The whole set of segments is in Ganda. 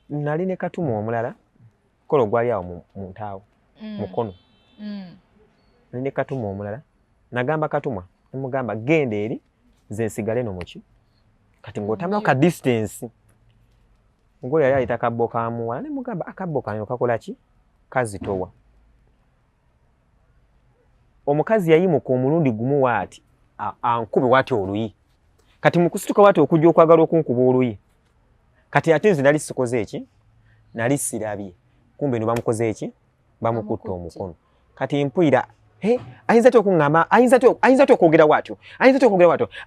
nali ne Katumwa omulala kolo gwali awo mu ntaawo mukono nali ne Katumwa omulala nagamba Katumwa nemugamba genda eri nze nsigale no muki kati ng'otambula ka distance ngo yali ayita kabbo kamuwala nemugamba akabbo kanyo kakola ki kazitowa omukazi yayimuka omulundi gumu waati ankube waati oluyi kati mukusituka waati okujja okwagala okunkuba oluyi kati ate nze nali sikoze eki nali sirabye kumbe no bamukoze eki bamukutta omukono kati mpulira ayinza te okuŋŋamba ayinza te okwogera watyo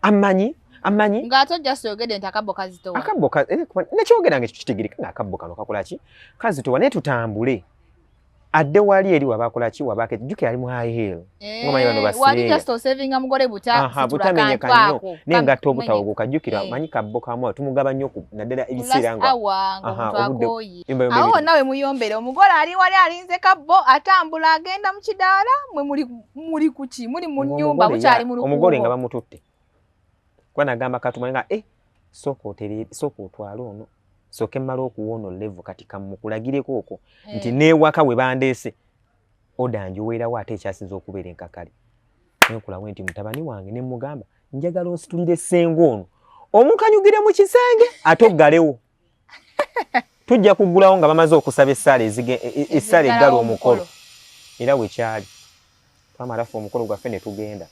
amanyi ng'ate ojja siyogedde nti akabbo kazitowa nekyogera nga ekyo kitegereka ng'akabbo kano kakola ki kazitowa naye tutambule adde wali eri wabakola ki wabaka jjuke ali mu high heel ngomanyi bano basireya wali just osavinga mugole butamenya kanyo nengatta obutawogoka jjukira manyi kabbo kamuwala tumugaba nnyo naddala ebiseera nga awo nawe muyombere omugole ali wali alinze kabbo atambula agenda mu kidaala mwe muli kuki muli mu nnyumba bukyali mu lukuubo omugole nga bamututte kwa nagamba Katumwa nga sooka otwale ono soke mmala okuwona level kati kamukulagireko okwo nti neewaka we bandeese odanjuweerawo ate ekyasinza okubeera enkakali nenkulawo nti mutabani wange ne mugamba njagala ositulire Senga ono omukanyugire mu kisenge ate oggalewo tujja kuggulawo nga bamaze okusaba essaala eggala omukolo era wekyali twamalafu omukolo gwaffe ne tugenda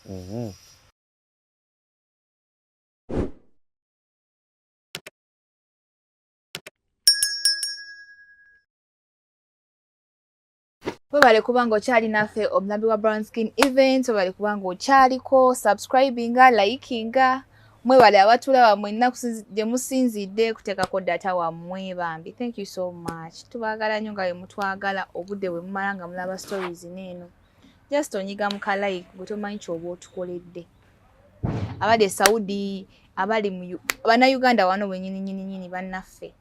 Webale kubanga okyali naffe omulambi wa Brown Skin Events, webale kubanga okyaliko subscribinga, likinga, mwebale abatulaba mwenna gye musinzidde kuteekako data wammwe bambi. Thank you so much. Tubaagala nnyo nga bwe mutwagala obudde bwe mumala nga mulaba stories neeno. Just onyiga mu like bwe tomanyi ky'oba otukoledde. Abadde Saudi, abali mu Bannayuganda wano wennyini bannaffe.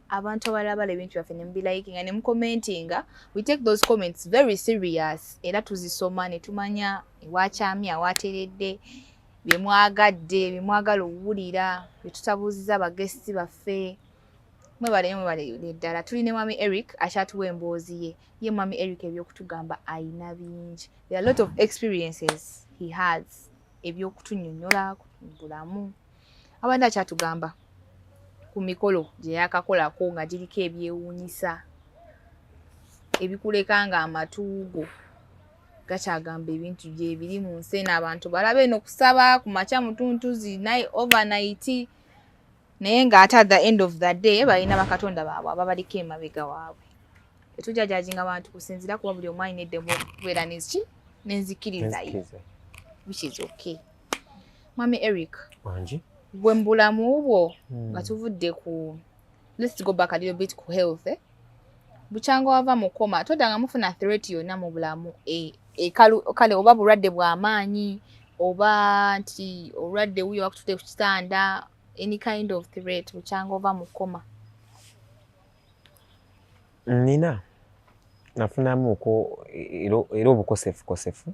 Abantu abalabala ebintu byaffe ne mubilikinga ne mukomentinga, we take those comments very serious era tuzisoma ne tumanya ewakyamya awateredde bye mwagadde bye mwagala okuwulira bye tutabuuziza abagesti baffe. Mwebale ddala tuli ne Mwami Eric akyatuwa emboozi ye Mwami Eric ebyokutugamba ayina bingi. There are a lot of experiences he has ebyokutunnyonnyola ku bulamu abadde akyatugamba ku mikolo gye yakakolako nga giriko ebyewuunyisa ebikuleka nga amatuugo gakyagamba ebintu gye biri mu nsi abantu balabe eno kusaba ku makya mutuntuzi overnight naye ng'ate at the end of the day balina bakatonda baabwe ababaliko emabega waabwe. Tetujajajinga abantu kusinzira kuba buli omu alina eddembe okubeera n'enzikiriza ye, which is okay. Mwami Eric wangi gwe mbulamu bwo nga tuvudde ku let's go back a little bit ku health bukyanga wava mu koma todanga mufuna threat yonna mu bulamu kale oba bulwadde bw'amaanyi oba nti olwadde wuyo wakutute ku kitanda any kind of threat bukyanga ova mu koma? Nina nafunamu ko era obukosefu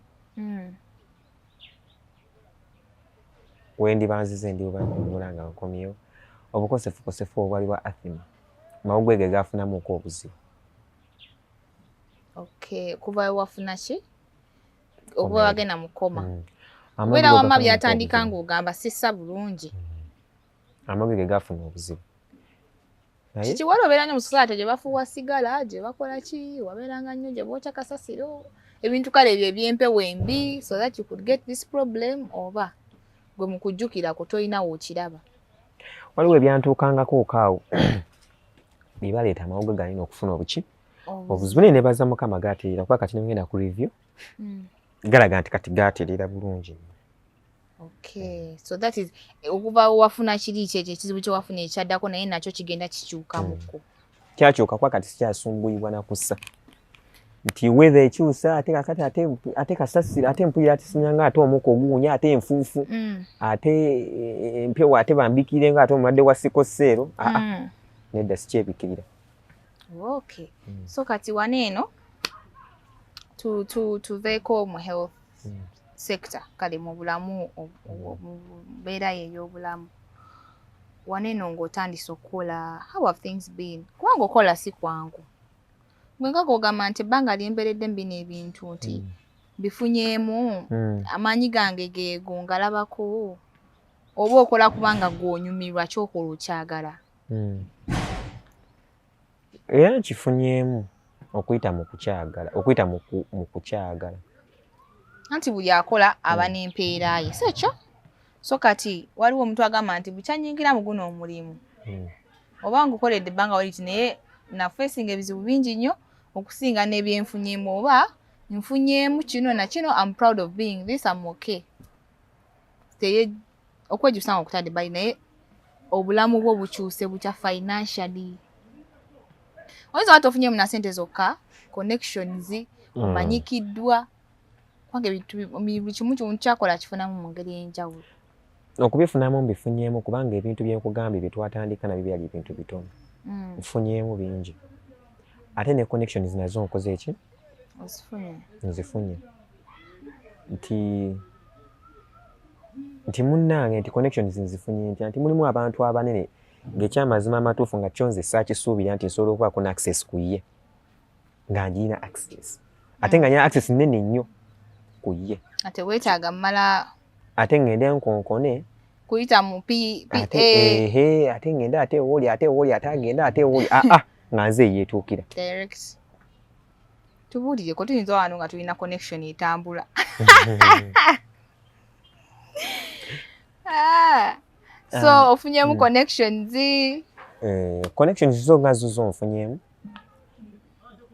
wendi banzize ndi obanulanga nkomyewo obukosefu obwali bwa athema mawugwege gafunamu ko obuzibu. Okay, kuva wafuna ki oba wagenda mu koma wera wama byatandika ng'ogamba sissa bulungi amawugwege gafuna obuzibu. Kiki wali obeera nnyo mu society gye bafuuwa sigala gye bakola ki wabeeranga nnyo gye bookya kasasiro ebintu kale ebyo eby'empewo embi so that you could get this problem oba gwe mu kujjukira ko tolinawo okiraba? Waliwo ebyantuukangako okaawo bibaleeta amawuga galina okufuna obuki obuzibu naye ne baza Mukama gaatereera kuba kati ngenda ku review galaga nti kati gaatereera bulungi. Okay, so that is okuva wafuna kiri ekyo ekizibu kye wafuna ekyaddako naye nakyo kigenda kikyukamuko. Kyakyuka kwa kati sikyasumbuyibwa na kussa nti weather ekyusa ate kakati ate kasasira ate mpulira ate sinyanga ate omuko oguwunya ate enfuufu ate empewo ate bambikire nga ate omulwadde wa sikoseero nedda sikyebikirira. Okay, so kati waneeno tuveeko mu health sector kale mu bulamu mbeera ye ey'obulamu waneno ng'otandise okukola, how have things been? Kubanga okola si kwangu. Mwenga kugamba nti ebbanga lyemberedde mbino ebintu nti bifunyeemu amaanyi gange geego ngalabako oba okola kubanga gw'onyumirwa kyokola okyagala. Era nkifunyeemu okuyita mu kukyagala. Anti buli akola aba n'empeera ye si ekyo? So kati waliwo omuntu agamba nti bukyanyingira mu guno omulimu oba ngukoledde ebbanga waliti naye nafeesinga ebizibu bingi nnyo okusinga n'ebyenfunyeemu oba nfunyeemu kino na kino, I'm proud of being this, I'm okay. Okwejjusa okutadde bali naye obulamu bwo bukyuse butya financially. Oyinza wati ofunyeemu na ssente zokka, connections, omanyikiddwa. Kwange buli kimu kyakola kifunamu mu ngeri ey'enjawulo. Okubifunamu mbifunyeemu kubanga ebintu byekugambye bye twatandika nabyo byali ebintu bitono. Nfunyeemu bingi. Ate ne connections nazo nkoze eki? Nzifunye. Nti munnange nti connections nzifunye nti mulimu abantu abanene ng'ekyamazima amatuufu nga kyo nze saakisuubira nti nsobola okubaako ne access ku ye. Nga ngirina access. Ate nga nyina access nnene nnyo ku ye. Ate weetaaga mmala. Ate ngende nkonkone. Kuyita mu PA. Ate ngende ate woli ate agenda ate woli. Nga nze yeetuukira. Direct. Tubuulire ko tuyinza wano nga tulina connection etambula. So ofunyeemu connections. Connections zo ngazo nfunyeemu.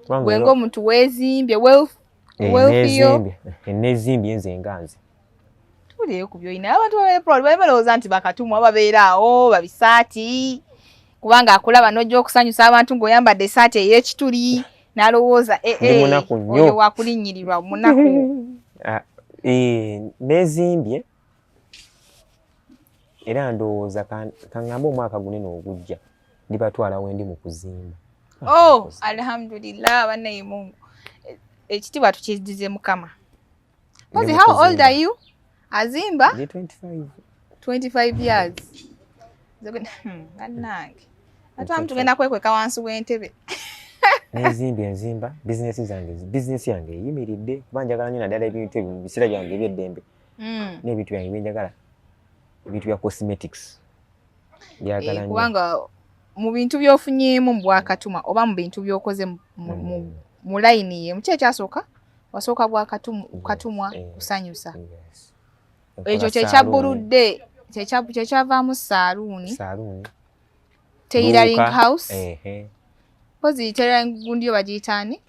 Gwenga omuntu weezimbye wealth yo. Neezimbye nze nganze. Tubuulire ku by'olina abantu balowooza nti bakatumwa babeera awo babisaati kubanga akulaba n'ojja okusanyusa abantu ng'oyambadde essaati ey'ekituli n'alowooza oyo wakulinnyirirwa munaku. Neezimbye era ndowooza kaŋŋambe omwaka gunene ogujja ndibatwala wendi mu kuzimba. Alhamdulillah bannaye Mungu. Ekitiibwa tukizdize Mukama. How old are you? Azimba? 25 years. Bannange. Atwamu tugenda kwekweka wansi w'entebe. Nzimba bizinesi yange eyimiridde kuba njagala nnyo naddala ebintu ebyo mu biseera byange eby'eddembe n'ebintu byange byenjagala ebintu bya cosmetics byagala nnyo kubanga mu bintu by'ofunyeemu mu Bwakatumwa oba mu bintu by'okoze mu layini ye muki ekyasooka wasooka Bwakatumwa kusanyusa ekyo kyekyabuludde kyekyavaamu saaluuni tailoring house. Pozi tailoring gundi yo bagiyitaani?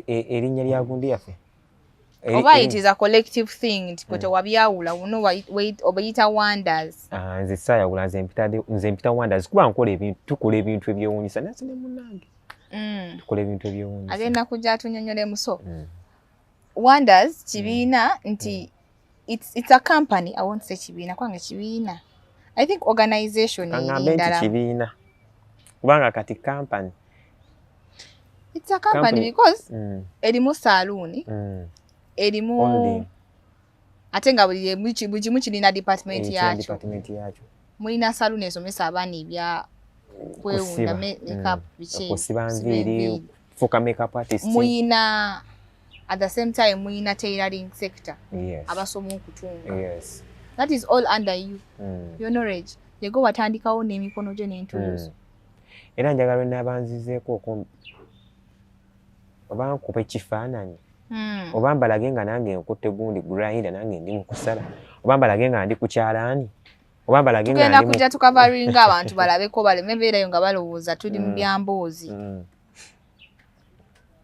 Erinnya lya gundi yaffe. Oba it is a collective thing nti kwe wabyawula wuno obayita wonders. Nze saayawula nze mpita wonders kuba tukola ebintu ebyewuunyisa nasi ne munnange. Tukola ebintu ebyewuunyisa. Agenda kujja atunyonyole muso. Wonders kibiina nti it's a company. I won't say kibiina kubanga kibiina. I think organization endala. Kibiina. Kubanga kati company. It's a company because erimu saloon. Erimu ate nga buli kimu kirina department yakyo. Mulina saloon esomesa abaana ebya kwewunda makeup biki. Kusiba nviiri, fuka makeup artist. Mulina at the same time mulina tailoring sector. Abasoma okutunga. That is all under you. Your knowledge. Yego watandikawo n'emikono gyo n'entuuzo. Era njagala n'abanzizeeko oba nkupe ekifaananyi oba mbalage nga nange nkutte gundi grinder nange ndi mu kusala oba mbalage nga ndi ku kyalaani oba mbalage nga tugenda kujja tukavaringa abantu balabeko baleme beerayo nga balowooza tuli mu byamboozi.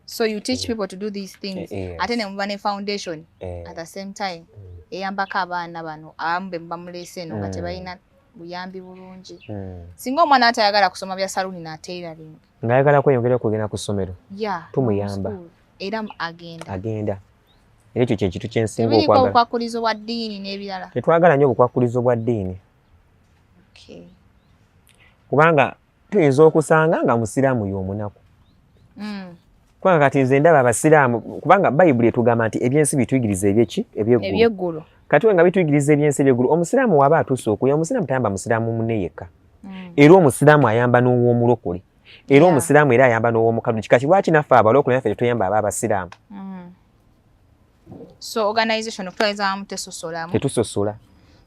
So you teach people to do these things. Ate ne muba ne foundation at the same time eyambako abaana bano abamu be muba muleese eno nga tebalina buyambi bulungi. Singa omwana atayagala kusoma bya saluni na tailoring ngayagala kweyongera kugenda ku ssomero tumuyamba era agenda era ekyo kye kitu kyensinga okwagala obukwakulizo bwa ddiini n'ebirala tetwagala nnyo obukwakulizo bwa ddiini kubanga tuyinza okusanga nga musiraamu y'omunaku Kubanga kati nze ndaba abasiraamu kubanga Bayibuli etugamba nti ebyensi bituyigiriza eby'eggulu. Kati nga bituyigiriza ebyensi eby'eggulu omusiraamu waba atuuse okuya omusiraamu tayamba musiraamu munne yekka. Era omusiraamu ayamba n'ow'omulokole. Era omusiraamu era ayamba n'ow'omukadde. Kati lwaki naffe abalokole naffe tetuyamba abasiraamu? So organization okutwaliza wamu tesosolamu. Tetusosola.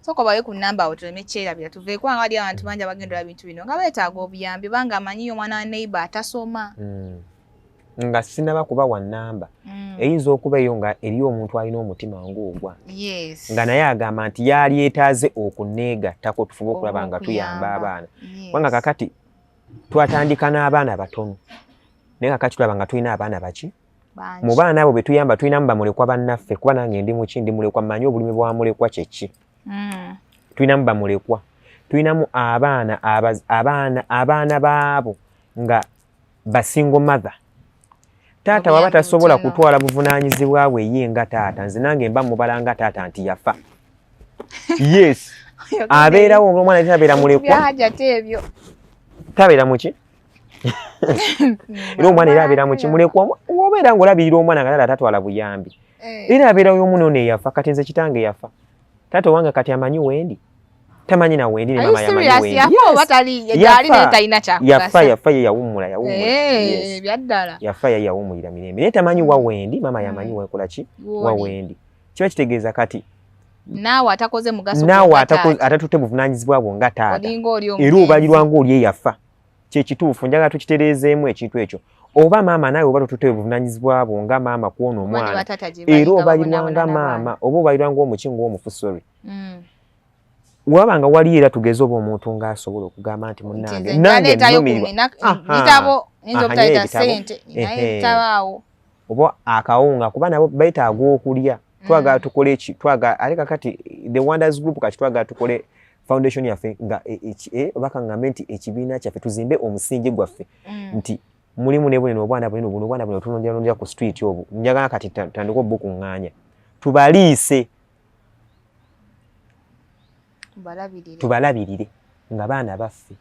Soko bawe ku namba awo tuleme kyerabira tuve kwanga wali abantu banja bagendera bintu bino nga beetaaga obuyambi banga amanyi omwana wa neighbor atasoma. Nga sinaba kuba wa namba eyinza okuba eyo nga eri omuntu alina omutima ng'ogwa. Nga naye agamba nti yali yeetaaze okuneegattako tufube okulaba nga tuyamba abaana. Kubanga kakati twatandika n'abaana batono naye kakati tulaba nga tulina abaana baki mu baana abo be tuyamba tulinamu bamulekwa bannaffe kuba nange ndi muki ndi mulekwa mmanyi obulumi bwa mulekwa kyeki. Tulinamu bamulekwa tulinamu abaana baabo nga basingo mother. Taata waba tasobola kutwala buvunaanyizibwa bwe ye nga taata nze nange mba mubalanga taata nti yafa. Yes. Abeerawo ng'omwana tabeera mulekwa. Tabeera muki? Era omwana era abeera muki mulekwa obeera ng'olabirira omwana nga taata tatwala buyambi. Era abeera y'omuno ne yafa kati nze kitange yafa. Taata wange kati amanyi wendi. Tamanyi na wendi ne mama yamanyi wendi. Yafa ye yawummula. Byaddala. Yafa ye yawummulira mirembe. Naye tamanyi wa wendi mama yamanyi wekola ki wa wendi. Kiba kitegeeza kati naawe atakoze mugaso naawe atatutte buvunaanyizibwa bwo nga taata. Era obalirwa ng'oli eyafa. Kyekituufu njagala tukitereezeemu ekintu ekyo. Oba maama naawe oba totutte buvunaanyizibwa bwo nga maama kw'ono omwana. Era obalirwa nga maama oba obalirwa ng'omuki ng'omufu sorry. Waba nga wali era tugeze oba omuntu ng'asobola okugamba nti munnange nange oba akawunga kuba nabo beetaaga okulya twagala tukole ki twagala ate kakati the Wonders Group kati twagala tukole foundation yaffe nga obaka ngambe nti ekibiina kyaffe tuzimbe omusingi gwaffe nti mulimu ne bwino obwana buno tunondya ku street obwo njagala kati tandika obukuŋŋaanya tubaliise tubalabirire nga baana baffe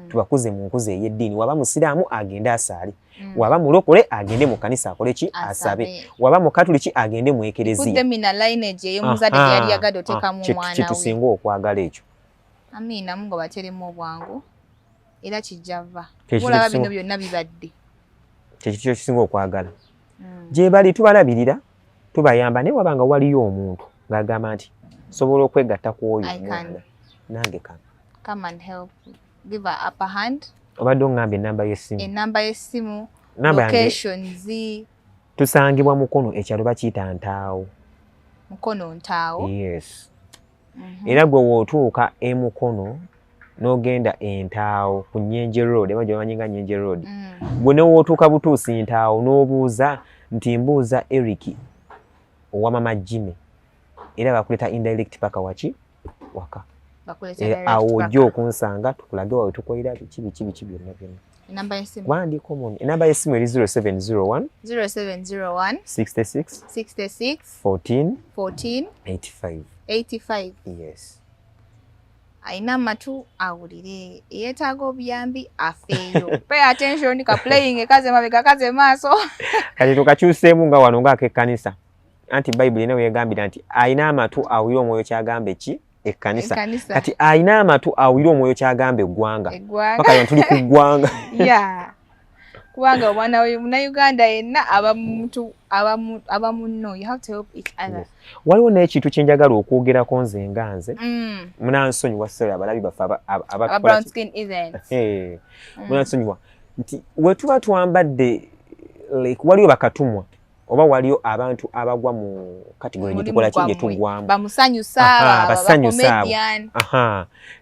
tubakuze mu nkuze ey'eddiini waba musiraamu agende asaale waba mulokole agende mu kanisa akole ki asabe waba mu katuliki agende mu ekereziya kitusinga okwagala ekyo. Amina Mungu bateremu obwangu era kijjava mulaba bino byonna bibadde kyekyo kisinga okwagala gye bali tubalabirira tubayamba naye wabanga waliyo omuntu ng'agamba nti sobola okwegatta ku oyo mwana nange come and help give her upper hand obadde oŋŋamba ennamba y'essimu locations tusangibwa Mukono ekyalo bakiyita Ntaawo. Mukono Ntaawo. Yes. Era gwe wootuuka Mukono n'ogenda Ntaawo ku Nyenje Road eba gye bamanyi nga Nyenje Road. Gwe ne wootuuka butuusi Ntaawo n'obuuza nti mbuuza Eric owa Mama Jimmy. Era bakuleta indirect paka waki waka. Awo ojja okunsanga tukulage wawe tukolera biki byonna. Namba y'essimu. Wandiika omwami. Namba y'essimu eri 0701 66 14 85. Yes. Aina amatu awulire yeetaaga obuyambi afeeyo. Pay attention ka playing ekaze mabega kaze maaso. Kati tukakyuseemu nga wano ng'ak'ekkanisa. Anti Bayibuli nawe yagambira nti ayina amatu awulire omwoyo kyagamba eki ekkanisa. Kati ayina amatu awulire omwoyo kyagamba eggwanga. Paka tuli ku ggwanga. Yeah. Kubanga omwana Munnayuganda yenna aba munno. You have to help each other. Waliwo n'ekintu kye njagala okwogerako nze nga nze. Munansonyiwa ssere abalabi baffe aba brown skin events. Munansonyiwa nti we tuba twambadde waliwo bakatumwa oba waliyo abantu abagwa mu kategori gye tukola ki gye tugwamu basanyusa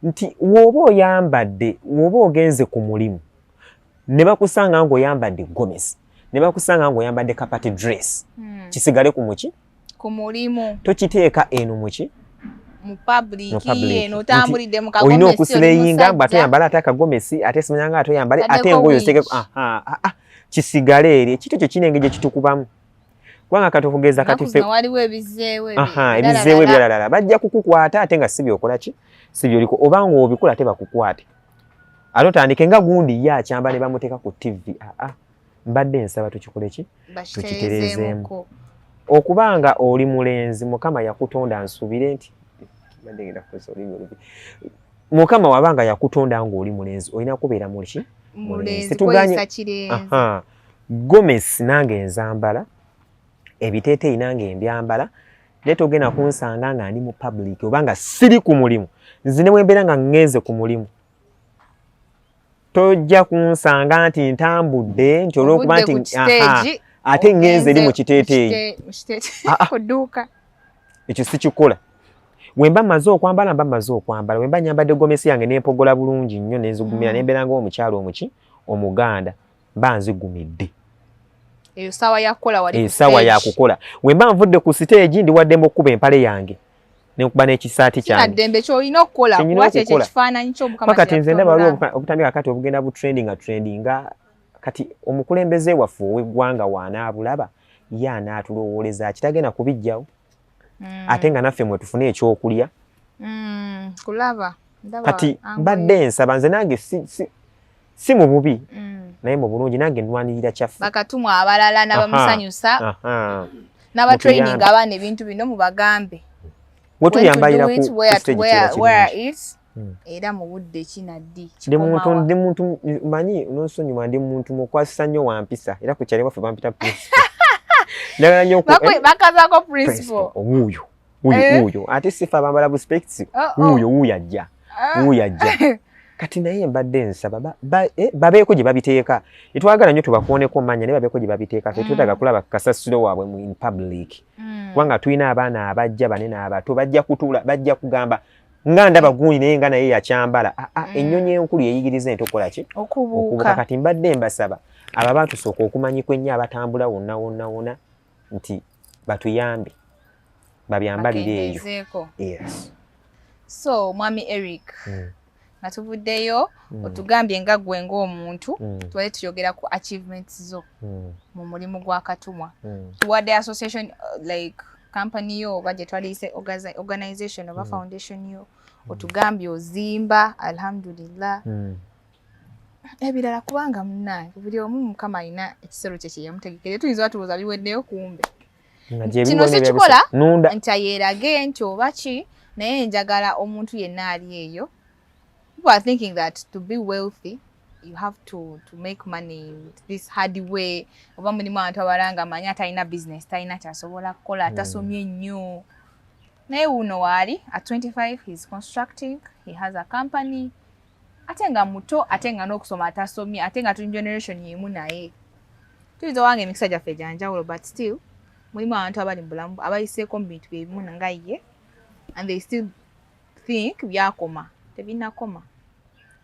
nti woba oyambadde woba ogenze ku mulimu ne bakusanga ng'oyambadde gomesi ne bakusanga ng'oyambadde kapati dress kisigale ku muki ku mulimu tokiteeka eno muki mu public eno tambulidde mu kagomesi olina okusireyinga batuyambala ate akagomesi ate simanyanga atoyambale ate engoyo ziteeke kisigale eri ekito kyo kinenge gye kitukubamu kubanga katokugeza kati ffe waliwo ebizeewe ebirala bajja kukukwata ate nga si byokola ki si byoliko obanga obikola ate bakukwate ate otandike nga gundi ye akyamba ne bamuteeka ku TV mbadde nsaba tukikole ki tukiterezeemu okubanga oli mulenzi Mukama yakutonda nsubire nti Mukama wabanga yakutonda ng'oli mulenzi olina kubeera muliki mulenzi kweyisa kirenzi. Gomesi nange enzambala ebiteeteeyi nange mbyambala naye togenda kunsanga nga ndi mu public obanga siri ku mulimu nze ne bwe mbeera nga ngenze ku mulimu tojja kunsanga nti ntambudde nti olw'okuba nti ate ngenze eri mu kiteeteeyi kuduuka ekyo sikikola. Bwe mba mmaze okwambala bwe mba nyambadde gomesi yange n'empogola bulungi nnyo n'enzigumira n'embeera ng'omukyalo Omuganda mba nzigumidde. Eyo sawa yakola wali sawa yakukola. Bwe mba nvudde ku stage ndi waddemu okuba empale yange n'enkuba n'ekisaati kyange. Ddembe ky'olina okukola kuba kyekyo ekifaananyi ky'Omukama ky'akutonda. Kati nze ndaba okutandika kati obugenda trendinga kati omukulembeze waffe ow'eggwanga w'anaabulaba ye anaatulowooleza kitagenda kubijjawo. Ate nga naffe mwe tufune ekyokulya. Kulaba. Kati mbadde nsaba nze nange si mu bubi. Naye mu bulungi nange ndwanirira kyaffe. Bakatumwa abalala n'abamusanyusa. N'abatraining abaana ebintu bino mu bagambe. Wetuyambalira ku stage era mu budde kinaddi. Ndi muntu manyi n'onsonyiwa ndi muntu mukwasisa nnyo wampisa era ku kyalo waffe bampita principal. Bakazako principal. Wuuyo. Ate sifa bambala bu specs. Wuuyo ajja. Kati naye mbadde nsaba babeeko gye babiteeka. Etwagala nnyo tubakuoneko manya naye babeeko gye babiteeka. Ffe twetaaga kulaba kasasiro waabwe mu public. Kubanga tulina abaana abajja banene abato bajja kutuula bajja kugamba nga ndaba guuni naye nga naye yakyambala. Ennyonyi enkulu yeyigiriza ente okola ki? Okubuuka. Kati mbadde mbasaba abo abatusooka okumanyiko ennyo abatambula wonna nti batuyambe babyambalire eyo. Yes. So Mwami Eric nga tuvuddeyo otugambye nga gwe ng'omuntu twali tuyogera ku achievements zo mu mulimu gwa Katumwa. Tuwadde association like company yo oba gye twaliyise organization oba foundation yo otugambye ozimba alhamdulillah. Ebirala kubanga munaye buli omu Mukama alina ekisero kye yamutegekera tuyinza batubuuza biweddeyo kumbe kino sikikola nti ayeerage nti oba ki naye njagala omuntu yenna ali eyo. People are thinking that to be wealthy you have to make money this hard way. Oba mulimu abantu abalanga amanyi atalina business talina kyasobola kukola atasomye nnyo naye Wuuno waali at 25 he's constructing, he has a company. Ate nga muto ate nga n'okusoma atasomye ate nga tuli generation yemu naye tuyinza wange emikisa gyaffe gyanjawulo but still mulimu abantu abali mu bulamu abayiseeko mu bintu byebimu nga ye and they still think byakoma. Tebinakoma.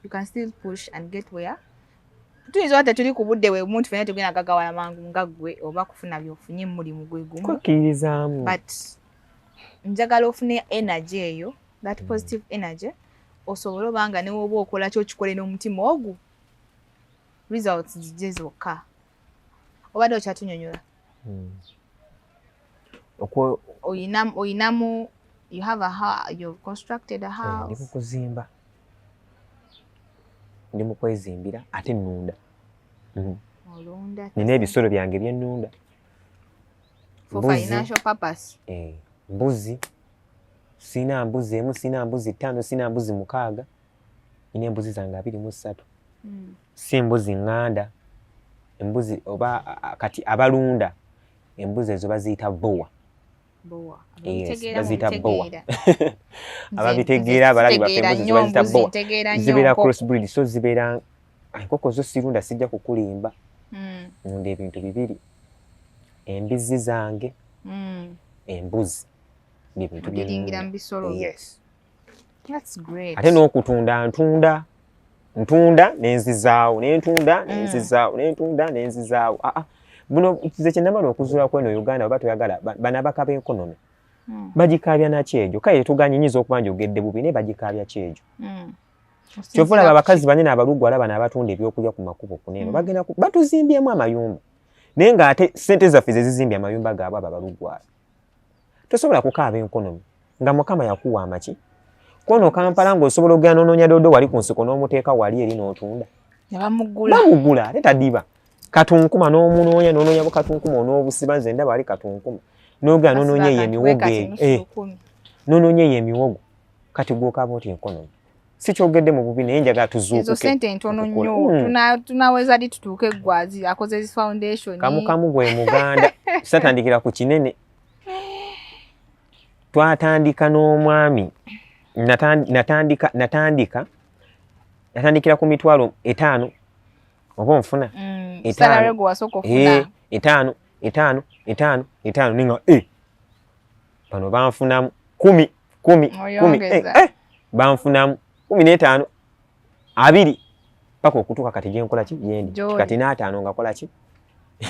You can still push and get where tuyinza wate tuli ku budde we omuntu fena tugenda gagawala mangu nga gwe oba kufuna byofunye mulimu gwe gumu kukkirizamu but njagala ofune energy eyo that positive energy osobola obanga ne woba okola kyo kikole n'omutima ogwo results zijje zokka. Obadde okyatunyonyola oyinamu you have a house, you've constructed a house. Ndi kuzimba ndi mu kwezimbira ate nnunda. Nina ebisolo byange byennunda for financial purpose. Mbuzi sina mbuzi emu, sina mbuzi ttaano, sina mbuzi mukaaga. Nina embuzi zange 23. Si mbuzi nganda. Embuzi oba kati abalunda embuzi ezo baziyita bowa. Baziyita bowa. Ababitegeera abalabi baffe embuzi baziyita bowa. Zibeera crossbreed so zibeera enkoko zo sirunda sijja kukulimba. Nunda ebintu bibiri. Embizi zange. Embuzi. Biringira mbisolo. Yes. That's great. Ate n'okutunda ntunda nenzizaawo nenzizaawo. Buno kize kye namala okuzuula kweno Uganda oba toyagala bana abakaba enkonomi. Bagikaabya nakyejo kale tuganyinyiza okubanja ogedde bubi ne bagikaabya kyejo. Kyovula abakazi banene abalugwala bana abatunda ebyokulya ku makubo kuneno bagenda batuzimbyemu amayumba. Naye nga ate sente zaffe zezizimbye amayumba gaabwe abalugwala. Tosobola kukaaba enkonomi nga Mukama yakuwa amaki. Kono Kampala ng'osobola okugenda n'onoonya doodo wali ku nsiko n'omuteeka wali eri n'otunda. Bamugula ate tadiba. Katunkuma n'omunoonya katunkuma onoobusiba nze ndaba ali katunkuma n'oga n'onoonya ye emiwogo n'onoonya ye emiwogo kati gwokaba oti enkono si kyogedde mu bubi naye njagala tuzuukuke ezo sente ntono nnyo tunaweza di tutuuke eggwazi akoze foundation kamu gwe muganda satandikira ku kinene twatandika n'omwami natandikira ku mitwalo 5 oba nfuna 5 ninga bano banfunamu 10 banfunamu 15 2 paka okutuuka kati gyenkola ki yendi kati n'ataano nga kola ki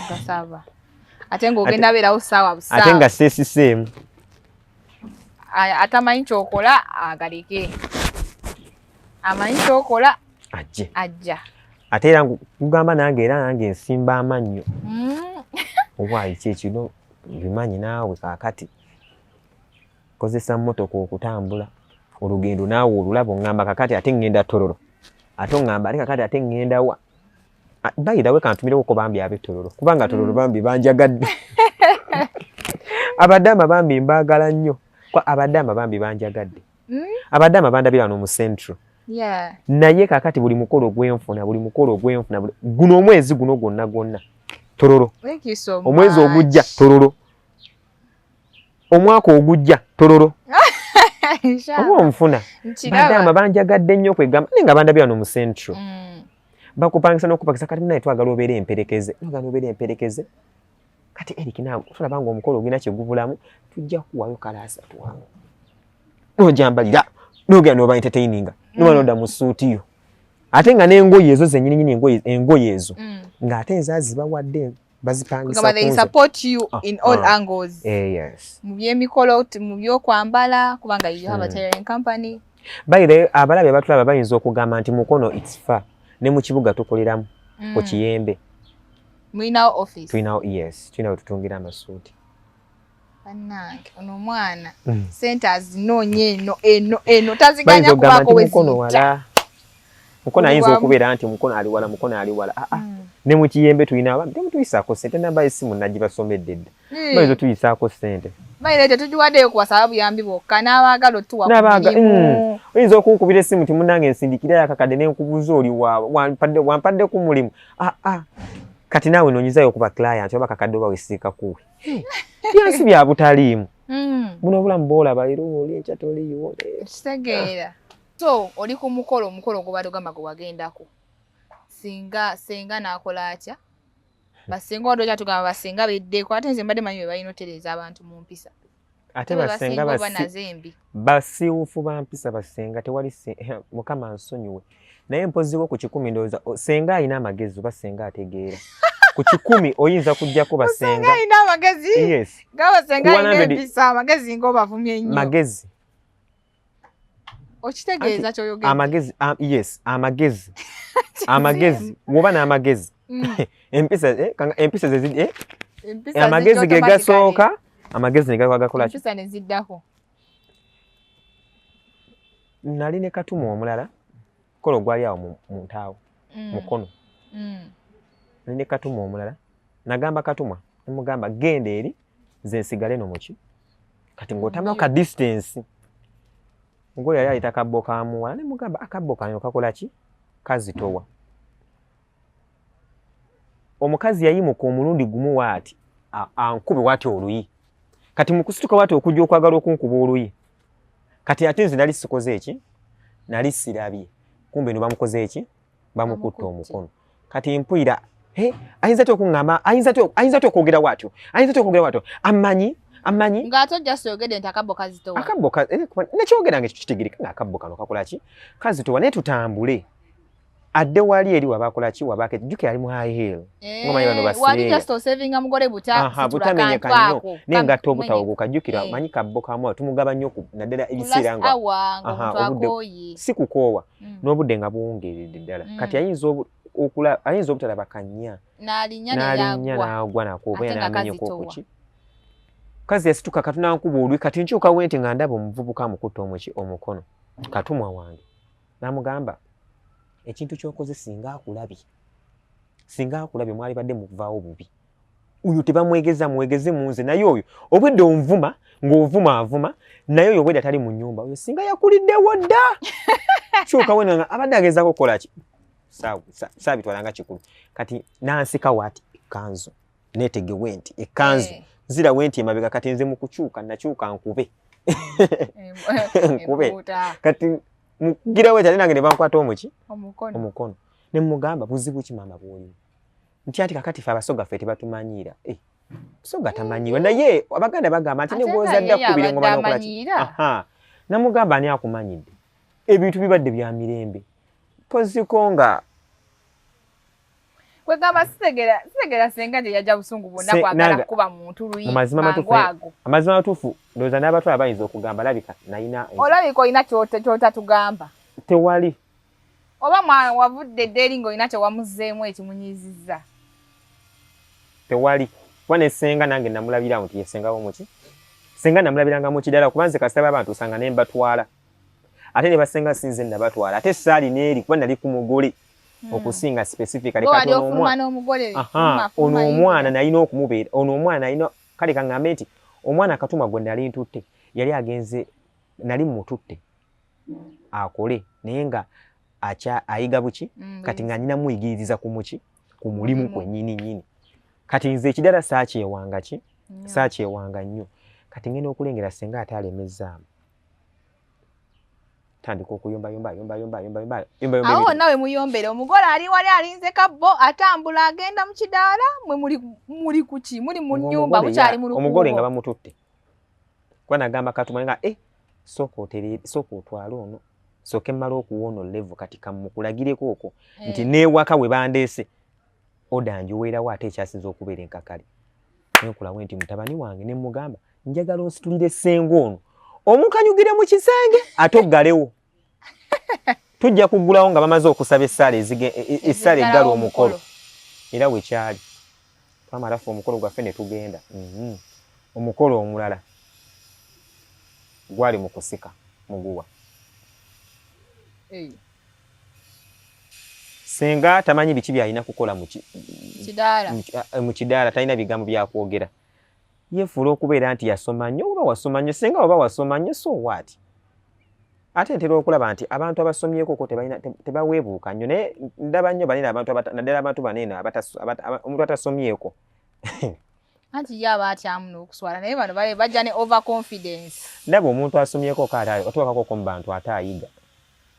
gasava ate ng'ogenda beerawo ssaawa busaawa ate nga seesiseemu atamanyi kyokola agaleke amanyi kyokola ajja ate era kugamba nange era nange nsimba amannyo obwayi kyekino bimanyi naawe kaakati kozesa mmotoka okutambula olugendo naawe olulabo ngamba kakati ate ngenda Tororo ate ngamba ali kakati ate ngenda wa bayirawe kantumireko ko bambi abe Tororo kubanga Tororo bambi banjagadde abadama bambi mbagala nnyo kwa abadama bambi banjagadde abadama bandabira no mu Central naye kakati buli mukolo gwenfuna guno omwezi guno gwonna Tororo omwezi ogujja Tororo omwaka ogujja Tororo oba nfuna badama banjagadde nnyo kwegamba nenga bandabira no mu Central bakupangisa n'okupakisa kati naye twagala obeera emperekeze kati Eric naawe tulabanga omukolo ogina kyegubulamu tujja kuwayo kalaasa tuwangu nojambalira nogenda noba entertaininga nobalonda mu suuti yo ate nga n'engoye ezo zennyini engoye ezo ng'ate ezazibawadde bazipangisa kunze they support you in all angles yes mu byemikolo mu byokwambala kubanga you have a tailoring company bayire abalabe batulaba bayinza okugamba nti mukono it's far ne mu kibuga tukoleramu ku Kiyembe Mulina office. Tulina tutungira amasuuti. Bannange ono mwana centers nonye eno taziganya kubako wezita. Mukono ayinza okubeera nti mukono ali wala. Ne mu Kiyembe tulina abantu tuyisako sente namba esimu najibasomedde dda. Bayizo tuyisako sente. Bayirete tujiwaddeyo kwa sababu yambi bokka n'abaagala tuwa ku oyinza okunkubira essimu ti munnange nsindikira yakakadde n'enkubuzo oli wampadde ku mulimu. Kati naawe nonyizayo okuba client oba kakadde oba wesiika kuwe. Byansi bya butaliimu. Buno obulamu bw'olaba era oli enkya toliiwo. Kitegeera. So oli ku omukolo gwe bagamba gwe wagendako. Senga n'akola atya? Basenga wadde kyatugamba basenga beddeko ate nze mbadde manyi bwe balina otereeza abantu mu mpisa. Ate basenga basiiwufu ba mpisa basenga tewali Mukama nsonyiwe. Naye mpoziwo ku 10 ndowooza senga alina amagezi oba senga ategeera. Ku 10 oyinza kujjako basenga. Senga alina amagezi? Yes. Gawa senga alina empisa amagezi ng'obavumye nnyo. Magezi. Okitegeeza ky'oyogedde? Amagezi, yes, amagezi. Amagezi, woba n'amagezi. Empisa zezidi amagezi ge gasooka, amagezi ne gakola ki? Empisa ne ziddako. Nali ne Katumwa omulala. Kolo gwali awo mu ntaawo mukono ne Katumwa omulala nagamba Katumwa nemugamba genda eri ze nsigale no muki kati ng'otamako ka distance ngo yali ayita kabbo kamuwala nemugamba akabbo kanyo kakola ki kazitowa omukazi yayimuka omulundi gumu waati ankube waati oluyi kati mukusituka waati okujja okwagala okunkuba oluyi kati ate nze nali sikoze eki nali sirabye kumbe no bamukoze eki bamukutta omukono kati mpulira ayinza tu okungamba ayinza tu okwogera watyo amanyi ng'ate ojja siyogedde nti akabbo kazitowa akabbo nekyogera nga kitegereka nga akabbo kano kakola ki kazitowa naye tutambule adde wali eri wabakola ki wabake jjuke ali mu high heel ngomanyi bano basireya wali just osavinga mugole butamenyeka nnyo nengatta obutawogoka jjukira manyi kabbo kamu tumugaba nnyo naddala ebiseera nga obudde si kukoowa n'obudde nga buwungeeredde ddala kati ayinza obutalaba kannya n'alinnya n'agwa nako oba yanamenyeko okuki kazi yasituka katunankuba olwi kati nkyuka wenti nga ndaba omuvubuka amukutta omukono Katumwa wange n'amugamba ekintu ky'okoze singa akulabye singa akulabye mwali badde muvaawo bubi uyu tebamwegeza mwegeze munze naye oyo obwedde onvuma ng'ovuma avuma naye oyo obwedde atali mu nnyumba oyo singa yakuliddewo dda kyuka wenanga abadde agezaako okukola ki saabitwalanga kikulu kati nansikawo ati ekkanzu neetegewe nti ekkanzu nzirawe nti emabega kati nze mu kukyuka nakyuka nkube nkube kati mugirawo eti ate nange ne bankwata omukono ne mugamba buzibu ki maama bw'olimu nti ati kakati fe abasoga ffe tebatumanyiira soga tamanyirwa naye abaganda bagamba nti negwozadde akkubira engoma n'okola ki namugamba ani akumanyidde ebintu bibadde bya mirembe poziko nga kwegamba sitegera senga nti yajja busungu bwonna kwagala kuba muntu luyi mangwago amazima matuufu ndowooza n'abatwala bayinza okugamba labika nayina olabika olina kyotatugamba tewali oba wavudde ddeeri ng'olina kyewamuzzeemu ekimunyizizza tewali kuba ne senga nange namulabirawo nti yesengawo muki senga namulabiranga mu kidala kuba nze kasitaba abantu osanga ne mbatwala ate ne basenga sinze nabatwala ate saali neeri kuba nali ku mugole okusinga specifically kati ono omwana nalina okumubeera ono omwana nalina kale kaŋŋambe nti omwana Katumwa gwe nali ntutte yali agenze nali mututte akole naye nga ayiga buki kati nga nnyina muyigiririza ku muki ku mulimu kwennyini nnyini kati nze ekidala saakyewanga ki saakyewanga nnyo kati ngenda okulengera senga ate alemezzaamu tandika okuyombayomba awo nawe muyombere omugole ali wali alinze kabbo atambula agenda mu kidaala mwe muli kuki muli mu nnyumba mukyali mu lukuubo omugole nga bamututte kuba nagamba Katumwa nga sooka otwale ono sooka emmala okuwona level kati kamukulagireko okwo nti neewaka we bandeese oda njiweerawo ate ekyasinza okubeera enkakale nenkulawo nti mutabani wange ne mugamba njagala onsitulire senga ono omukanyugire mu kisenge ate oggalewo tujja kuggulawo nga bamaze okusaba essaala eggala omukolo era wekyali twamalafu omukolo gwaffe ne tugenda omukolo omulala gwali mu kusika muguwa senga tamanyi biki byalina kukola mu kidaala talina bigambo byakwogera yefuula okubeera nti yasoma nnyo oba wasoma nnyo senga oba wasoma nnyo so waati ate ntera okulaba nti abantu abasomyeko ko tebaweebuuka nnyo naye ndaba nnyo banene naddala abantu banene omuntu atasomyeko anti ye aba atyamu n'okuswala naye bano bajja ne overconfidence ndaba omuntu asomyeko kaate otuukakoko mu bantu ate ayiga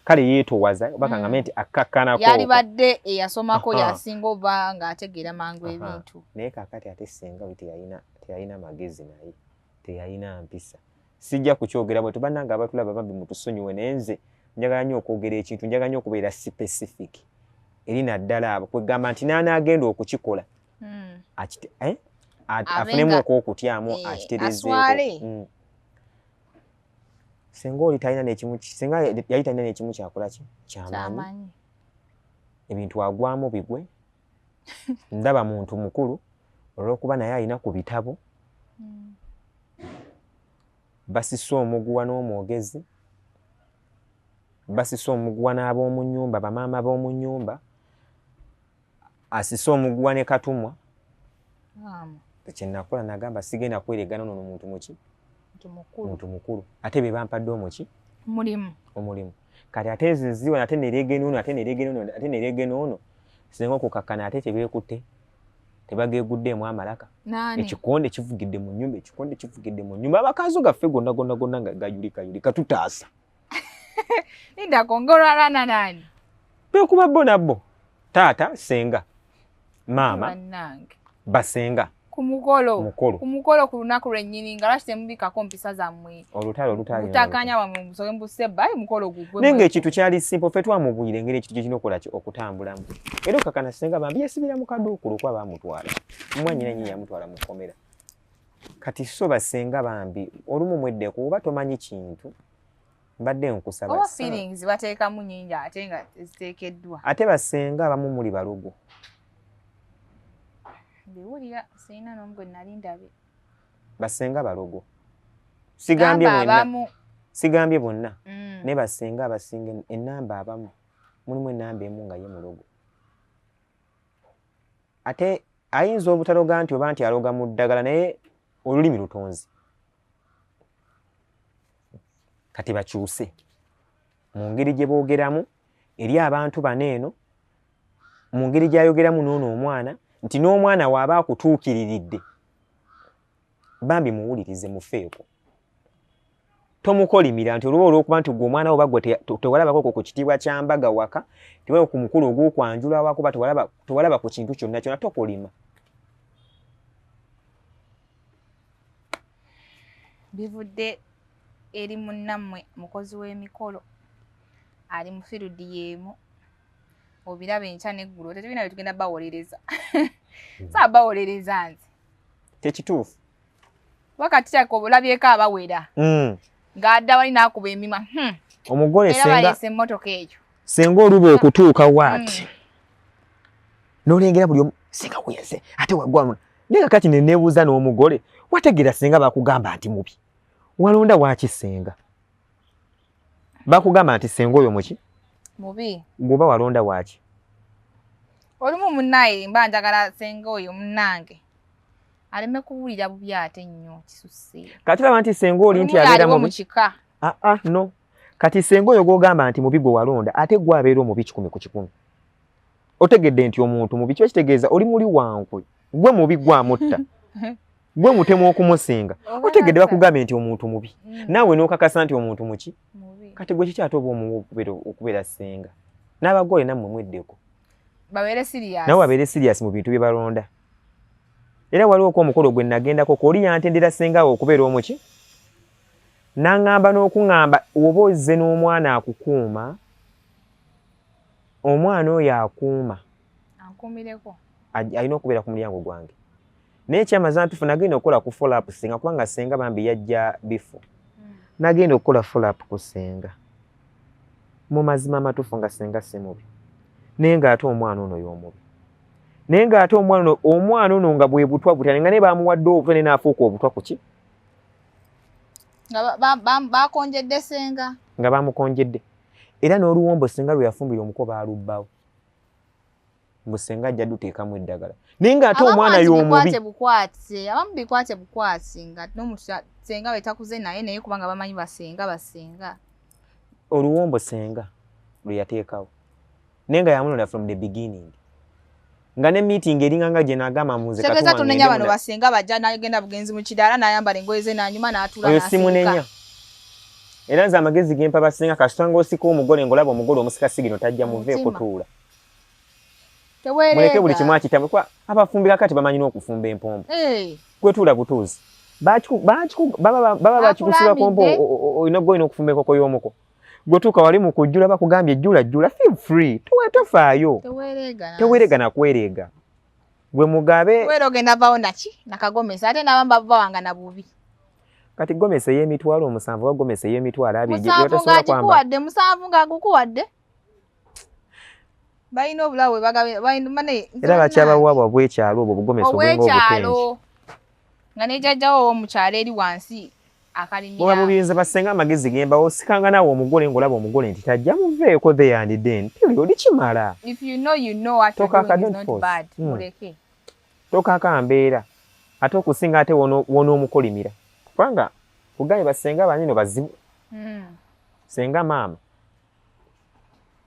kale yeetowaza oba kaŋŋambe nti akkakkanako yali badde eyasomako yasinga oba ng'ategeera mangu ebintu naye kaakati ate senga we teyalina magezi naye teyalina mpisa sijja kukyogera bwe tubannanga abatulaba bambi mutusonyiwe naye nze njagala nnyo okwogera ekintu njagala nnyo okubeera specific eri naddala abo kwegamba nti naanaagenda okukikola afunemu okwokutyamu akiterezeeko senga oli talina n'ekimu senga yali talina n'ekimu kyakola kyamaanyi ebintu agwamu bigwe ndaba muntu mukulu olw'okuba naye alina ku bitabo basisa omuguwa n'omwogezi basisa omuguwa n'ab'omu nnyumba bamaama b'omu nnyumba asisa omuguwa ne Katumwa kyenakola nagamba sigenda kweregana ono muntu muki muntu mukulu ate be bampadde omuki omulimu kati ate eziziwa ate neregeno ono singa okukakkana ate tebeekutte tebageeguddeemu amalaka ekikonde kivugidde mu nnyumba abakazo gaffe gonna nga gayulika tutaasa linda kongolwalana nani bekuba bo nabbo taata senga maama basenga kumukolo ku lunaku lwennyini nga lwaki temubikako mpisa zammwe olutalo wamwe musoke mbusebba ayi mukolo gugwe nenga ekintu kyali simple ffe twamubuyira engeri ekintu kyekina okola okutambulamu era okakana senga bambi yesibira mu kaduukulu kuba bamutwala mumwanyina nyini yamutwala mu kkomera kati so basenga bambi olumu mweddeku oba tomanyi kintu mbadde nkusaba oba feelings bateekamu nnyingi ate nga ziteekeddwa ate basenga abamu muli balugu biwulira sirina n'omugwe nali ndabe basenga balogo sigambye bonna ne basenga abasinga ennamba abamu mulimu ennamba emu nga ye mulogo ate ayinza obutaloga nti oba nti aloga mu ddagala naye olulimi lutonzi. Kati bakyuse mu ngeri gye boogeramu eri abantu bano eno, mu ngeri gy'ayogeramu n'ono omwana, nti n'omwana waaba akutuukiriridde bambi muwulirize mufeeko. Tomukolimira nti olwo olw'okuba nti gwe omwana oba gwe tewalabako ku kitiibwa kya mbaga waka, tewalaba ku mukulu ogw'okwanjula wako, ba tewalaba ku kintu kyonna kyonna, tokolima. Bivudde eri munnammwe mukozi w'emikolo ali mu firudi y'emu, obiraba enkya n'eggulu, tetulina bye tugenda bawolereza. Saa bawolereza nze tekituufu wakati kyako obulabyeko abawera ng'adda wali n'akuba emima. Omugole era baleese emmotoka eyo senga oluba okutuuka waati n'olengera buli omu senga weyense ate waggwa naye kakati ne neebuuza n'omugole wategeera senga bakugamba nti mubi walonda waaki senga bakugamba nti senga oyo muki mubi gwoba walonda waaki olumu munnaye mba njagala senga oyo munnange aleme kuwulira bubi ate nnyo kisusse kati laba nti senga oli nti abeera mu kika. No kati senga oyo gw'ogamba nti mubi gwe walonda ate gwe abeera omubi 10 ku 10. Otegedde nti omuntu mubi kyo kitegeeza oli muli wankwe gwe mubi gwamutta gwe mutemu okumusinga otegedde bakugambe nti omuntu mubi naawe n'okakasa nti omuntu muki kati gwe kiki ate oba omubi okubeera senga n'abagole nammwe mweddeko babeere serious nabo babeere serious mu bintu bye balonda. Era waliwo ko omukolo gwe nagendako ko oli yantendera senga okubeera omuki n'aŋŋamba n'okuŋŋamba oba ozze n'omwana akukuuma omwana oyo akuuma ankuumireko alina okubeera ku mulyango gwange. Naye kyamaza ntufu nagenda okukola ku follow up senga kubanga senga bambi yajja bifo. Nagenda okukola follow up ku senga mu mazima amatuufu nga senga si mubi naye ng'ate omwana ono y'omubi naye ng'ate omwana ono nga bwe butwa butya nga ne bamuwadde obutwa ne naafuuka obutwa ku ki nga bakonjedde senga nga bamukonjedde. Era n'oluwombo senga lwe yafumbira omuko baalubbawo mbu senga ajja duteekamu eddagala naye ng'ate omwana y'omubi abamu bikwate bukwasi nga senga bwe takuze naye kubanga bamanyi basenga oluwombo senga lwe yateekawo naye nga yamunona from the beginning nga ne meeting eringanga gye n'agamba muze Katumwa tegeza tunenya bano basenga bajja n'agenda bugenzi mu kidaala n'ayambala engoye ze n'anyuma n'atuula n'asika. Oyo simunenya. Era nze amagezi gempa basenga kasita ng'osika omugole ng'olaba omugole omusika sigino tajja muveeko tuula. Muleke buli kimu akitamu kuba abafumbira kati bamanyi n'okufumba empombo. Gwe tuula butuuzi. Baba bakikusula kombo olina gw'olina okufumba enkoko y'omuko. Gwe tuuka wali mu kujjula bakugambye jjula feel free tofaayo teweerega nakwereega gwe mugabe wera ogenda vaawo naki nakagomesa ate n'abamba bavawanga na bubi kati gomesa ey'emitwalo 7 oba gomesa ey'emitwalo 2 musanvu ng'agukuwadde balina obulawe bagabe era bakyabawaabwa bwekyalo obwo bugomesa obwenga obutengi nga ne jjajjawo ow'omukyalo eri wansi akalimira mubiyinza basenga amagezi gemba osikanga naawe omugole ng'olaba omugole nti tajja muveeko there and then period kimala if you know what you're doing is not bad muleke tokaka mbeera ate okusinga ate wonoomukolimira kubanga kugambye basenga banino bazibu senga maama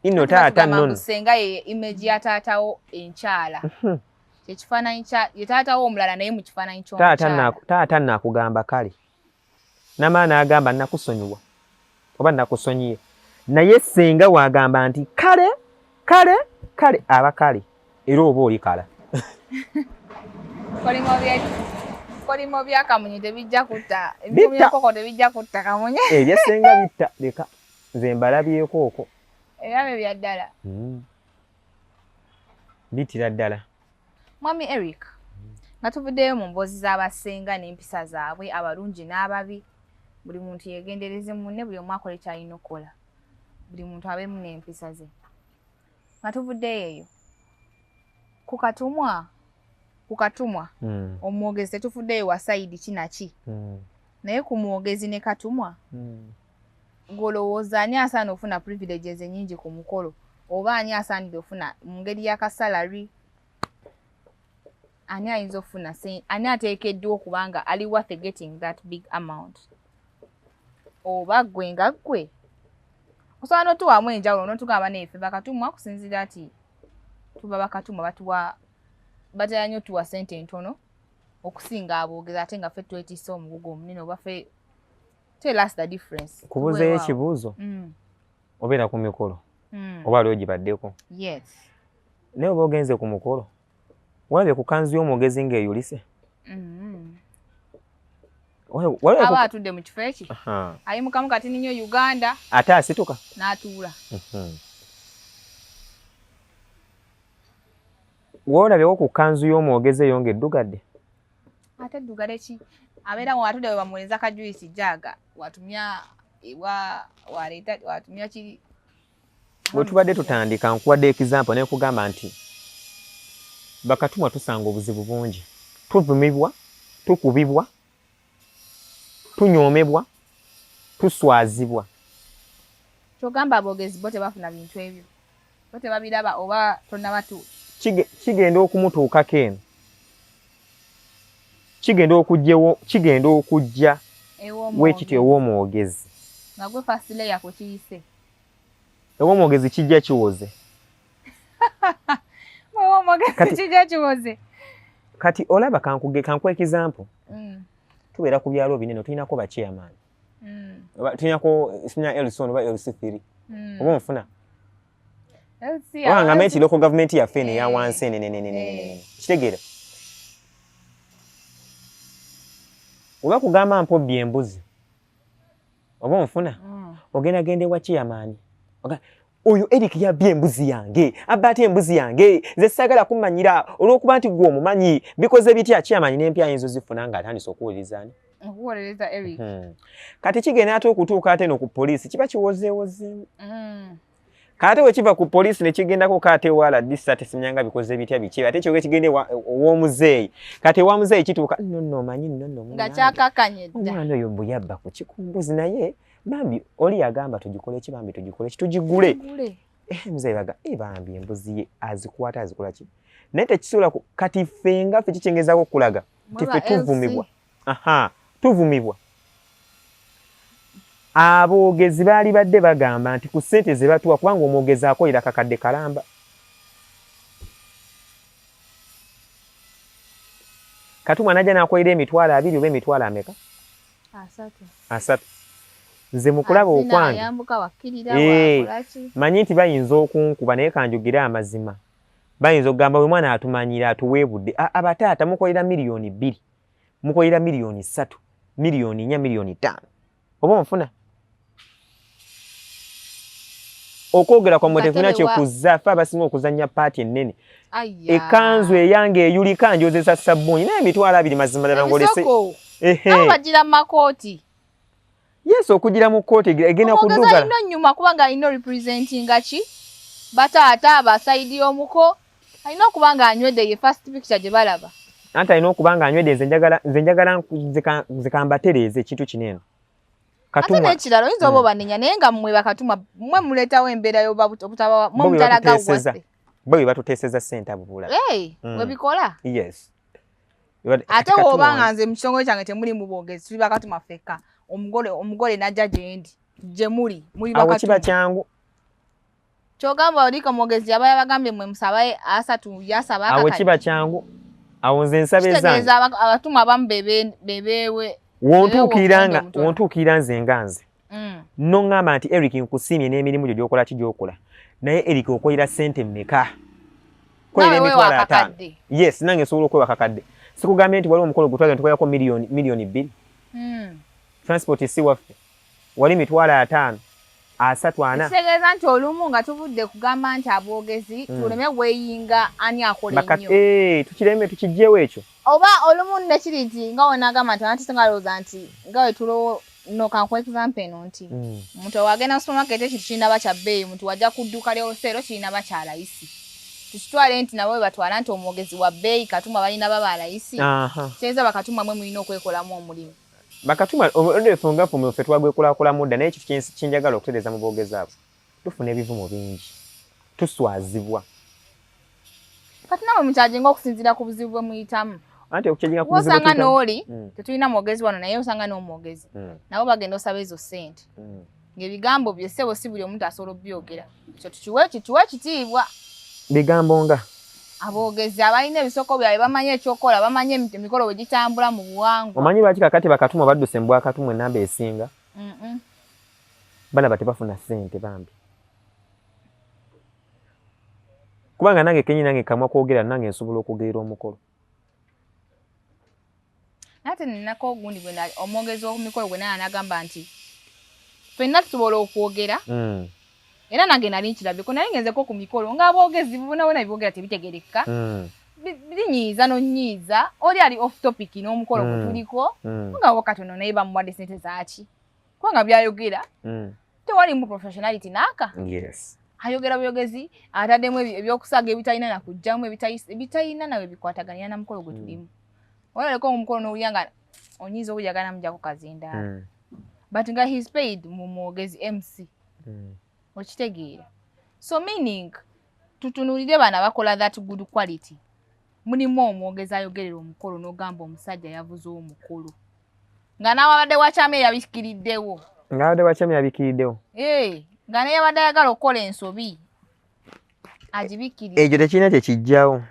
ino taata nnono senga ye image ya taatawo enkyala kyekifaananyi kya ye taatawo omulala naye mu kifaananyi ky'omukyala taata nakugamba kale namaana agamba nakusonyiwa oba nakusonyiye naye senga wagamba nti kale aba kale era oba oli kala kolimo bya kamunye tebijja kutta ebimu by'enkoko tebijja kutta kamunye ebya senga bitta leka nze mbalabyeko okwo ebyabe bya ddala bitira ddala. Mwami Eric nga tuvuddeyo mu mboozi z'abasenga n'empisa zaabwe abalungi n'ababi buli muntu yegendereze munne buli omu akole kyalina okukola buli muntu abeemu n'empisa ze nga tuvuddeyo eyo ku Katumwa omwogezi tetufuddeyo wa sayidi kinaki naye ku mwogezi ne Katumwa ng'olowooza ani asaana ofuna privileges ennyingi ku mukolo oba ani asaanidde ofuna mu ngeri y'akasalary ani ayinza ofuna ani ateekeddwa okubanga ali worth getting that big amount oba gwe nga gwe osobola n'otuwamu enjawulo n'otugamba neefe bakatumwa kusinziira ati tuba bakatumwa batuwa batera nnyo tuwa ssente ntono okusinga aboogezi ate nga ffe twetiisa omugugu omunene oba ffe tell us the difference. Kubuuzayo ekibuuzo obeera ku mikolo oba aliwo gibaddeko. Yes. Naye oba ogenze ku mukolo walabye ku kanzu y'omwogezi ng'eyulise. Aba atudde mu kifo eki ayimukamu kati ninyo Uganda ate asituka n'atuula. Wolabyewo ku kanzu y'omwogezi eyo ng'eddugadde. Ate eddugadde ki abeera watudde we bamuweza kajuisi jaga watumya waleeta watumya kiri. Bwe tubadde tutandika nkuwadde example naye kugamba nti bakatumwa tusanga obuzibu bungi. Tuvumibwa, tukubibwa, tunyoomebwa, tuswazibwa. Kyogamba aboogezi bo tebafuna bintu ebyo. Bo tebabiraba oba tonnabatu. Kigenda okumutuukako eno. Kigenda okujja weekiti ew'omwogezi. Nga gwe first layer ku kiyise. Ew'omwogezi kijja kiwoze. Ew'omwogezi kijja kiwoze. Kati olaba kankuwa example. Tubeera ku byalo binene tulinako ba chairman. Tulinako sinya Elson oba LC3. Oba onfuna. Wanga meti local government yaffe ne ya wansi ne. Kitegeera. Oba kugamba mpobbi embuzi. Oba onfuna. Ogenda gende wa chairman. Oyo Eric yabbye embuzi yange, abate embuzi yange, nze sagala kumanyira olwokuba nti gwo omumanyi bikoze bitya chairman n'empya ayinza zifuna nga atandise okuwulirizaani. Okuwuliriza Eric. Kati kigenda ate okutuuka ate no ku poliisi kiba kiwozeewozeemu. Kate we kiva ku poliisi ne kigendako kate wala disate simyanga bikoze bitya biki ate kyoge kigende ow'omuzeeyi. Kati wa muzeeyi kituuka nno manyi nno. Nga kyakakanyedda. Omwana oyo mbu yabba ku kikumbuzi naye bambi oli yagamba tugikole ki bambi tugikole ki tugigule. Muzeeyi baga bambi embuzi ye azikwata azikola ki. Naye tekisobola kati ffenga ffe kikyengezaako okulaga. Tife tuvumibwa. Tuvumibwa. Aboogezi baali badde bagamba nti ku ssente ze batuwa kubanga omwogezi akolera kakadde kalamba. Katumwa najja n'akolera emitwalo 2 oba emitwalo ameka? 3. Nze mu kulaba okwange manyi nti bayinza okunkuba naye kanjogera amazima. Bayinza okugamba we mwana atumanyira atuweebudde. Abataata mukolera miliyoni 2, mukolera miliyoni 3, miliyoni 4, miliyoni 5. Oba onfuna? Okwogera kwa mwe tefuna kyekuzza ffe abasinga okuzannya paati ennene. Ekanzu eyange eyulika njozesa sabbuuni naye emitwalo 2 mazima ddala ngolese. Nabo bagira mu makooti. Yes, okugira mu kooti egenda kuddugala. Omugezi alina nnyuma kubanga alina representinga ki? Bataata abasaidi y'omuko. Alina okuba nga anywedde ye first picture gye balaba. Anti alina okuba nga anywedde nze njagala nzikambatereeza ekintu kinene. Katumwa. Ate n'ekirala oyinza oba obanenya naye nga mmwe bakatumwa mmwe muleetawo embeera y'obutaba mmwe mutalaga waffe. Bwe batuteeseza ssente abo bulala. We bikola? Yes. Ate woba nga nze mu kitongole kyange temuli mu boogezi tuli bakatumwa ffekka. Omugole najja gyendi gye muli bakatumwa. Awo kiba kyangu. Kyogamba olika mwogezi yaba yabagambye mmwe musabaye asatu yasaba akakati. Awo kiba kyangu. Awo nze nsabe zange. Kitegeeza abatumwa abamu bebeewe. Wontuukira nze nga nze. No ngamba nti Eric nkusiimye n'emirimu gyo gy'okola ki gy'okola. Naye Eric okolera ssente mmeka? Kolera emitwalo 5. Yes, nange nsobola okwewa kakadde. Sikugambye nti waliwo omukolo gutwaza ntukolako miliyoni 2. Transport si waffe. Wali emitwalo 5, 3, 4. Kitegeeza nti olumu nga tuvudde kugamba nti aboogezi tuleme weyinga ani akola ennyo. Tukireme tukijjeewo ekyo. Oba olumu nekiri nti nga wenagamba nti anti tengalooza nti nga we tulo no kankuwa example eno nti omuntu wagenda supermarket ekintu kirina kya bbeeyi omuntu wajja ku dduuka ly'oseero kirina kya layisi. Tukitwale nti nabo batwala nti omwogezi wa bbeeyi Katumwa balina baba layisi. Kitegeeza bakatumwa mwe mulina okwekolamu omulimu. Bakatumwa odefunga fumwe ffe twagwekulakulamu dda naye ekintu kinjagala okutereeza mu boogezi abo. Tufuna ebivumo bingi. Tuswazibwa. kati namwe mukyajinga okusinziira ku buzibu bwe muyitamu. Anti okukyajinga ku buzibu osanga n'oli tetulina mwogezi wano naye osanga n'omwogezi nabo bagenda osaba ezo ssente ng'ebigambo bye ssebo si buli omuntu asobola obyogera ekyo tukiwe ekitiibwa. Bigambo nga aboogezi abalina ebisoko byabwe bamanyi ekyokola bamanyi emikolo bwe gitambula mu buwangwa. Omanyi lwaki kakati Bakatumwa badduse mu Bwakatumwa enamba esinga? Balaba tebafuna ssente bambi. Kubanga nange kenyi nange kamwa kwogera nange nsobola okugerera omukolo. Nate ninako ogundi gwe nali omwogezi w'omukolo gwe nali anagamba nti ffenna tusobola okwogera era nange nali nkirabye ko nali ngenzeko ku mikolo ng'aboogezi bonaabona ebyogera tebitegerekeka binyiiza nonyiiza oli ali off topic n'omukolo gwe tuliko nga katono naye bamuwadde ssente zaaki kubanga byayogera tewali mu professionality naaka. Yes. Ayogera byogezi ataddemu ebyokusaaga ebitalina na kujjamu ebitalina nawe bikwataganya na mukolo gwe tulimu. Oleko omukolo n'owulira nga onyiiza obuyagala mujjako kazindaala. But nga he's paid mu mwogezi MC. Okitegeera. So meaning tutunulire bana bakola that good quality. Mulimu omwogezi ayogerera omukolo n'ogamba omusajja yavuze omukolo. Nga n'abadde wakyame yabikiriddewo. Ngabadde wakyame yabikiriddewo. Nga naye abadde ayagala okukola ensobi agibikirire. Ekyo tekirina kyekijjawo.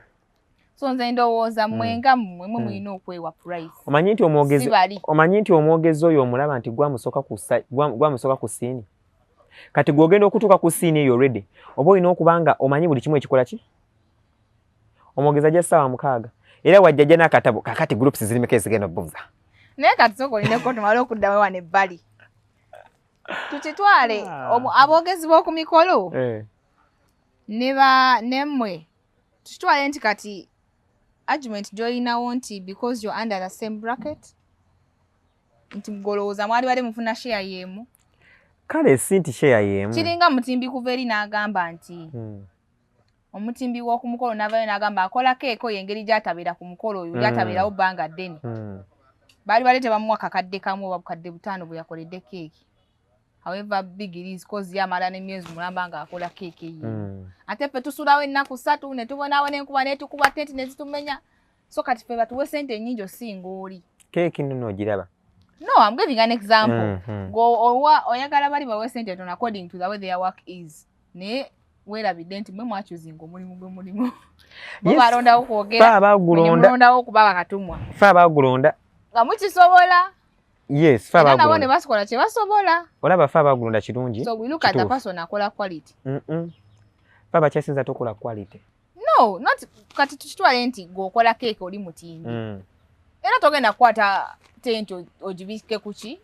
So nze ndowooza mwenga mmwe mulina okwewa price. Omanyi nti omwogezi oyo omulaba nti gwamusooka ku siini. Kati gw'ogenda okutuuka ku siini eyo already oba olina okuba nga omanyi buli kimu ekikola ki? Omwogezi ajja ssaawa 6 era wajjajja n'akatabo kakati groups zirimeko ezigenda obbuza. Naye kati sooka olineko tumale okuddamu wano ebbali. Tukitwale aboogezi b'oku mikolo nemmwe tukitwale nti kati argument gy'olinawo nti because you're under the same bracket nti mugolowooza mwali bade mufuna share y'emu. Kale si nti share y'emu. Kiringa mutimbi kuva eri n'agamba nti omutimbi w'oku mukolo n'avayo n'agamba akola keeko y'engeri gy'atabeera ku mukolo oyo gy'atabeerawo bbanga ddene. Baali bade tebamuwa kakadde kamu oba bukadde 5 bwe yakoledde keeki. However big it is cause yamala n'emyezi mulamba nga akola keeki ye. Ate ffe tusulawo ennaku 3 ne tubonaawo n'enkuba n'etukuba ttenti ne zitumenya. So kati ffe batuwe ssente ennyingi osinga oli. Keeki nno ogiraba? No, I'm giving an example. Oyagala bali bawe ssente tono according to the way their work is. Ne weerabidde nti mwe mwakyuzinga omulimu gwe mulimu. Bo balondawo kwogera. Balondawo okuba Bakatumwa. Ffe abagulonda. Nga mukisobola. Yes, ffe abagulonda. Nabo ne basokola kye basobola. Olaba ffe abagulonda kirungi. So we look at the person akola quality. Ffe abakyasinza tokola quality. No, not kati tukitwale nti gwokola keeki oli mutimbi. Era togenda kukwata tenti ogibike kuki.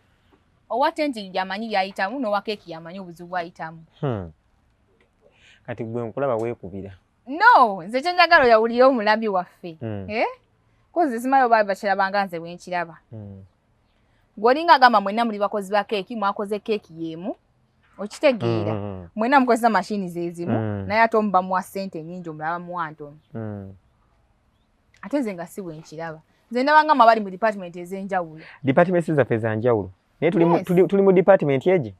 Owa tenti yamanyi byayitamu n'owa keeki yamanyi obuzibu bwayitamu. Kati gwe nkulaba weekubira. No, nze kye njagala oyawulire omulabi waffe. Kozi simayo baali bakirabanga nze bwe nkiraba. Gwolinga agamba mwenna muli bakozi ba keeki mwakoze keeki y'emu. Okitegeera. Mwenna mukozesa mashini zezimu naye ate omu bamuwa ssente nnyingi omulaba muwa ntono. Ate nze nga si bwe nkiraba. Nze ndabanga mabali mu department ez'enjawulo. Department zaffe za njawulo. Naye tuli mu department egi.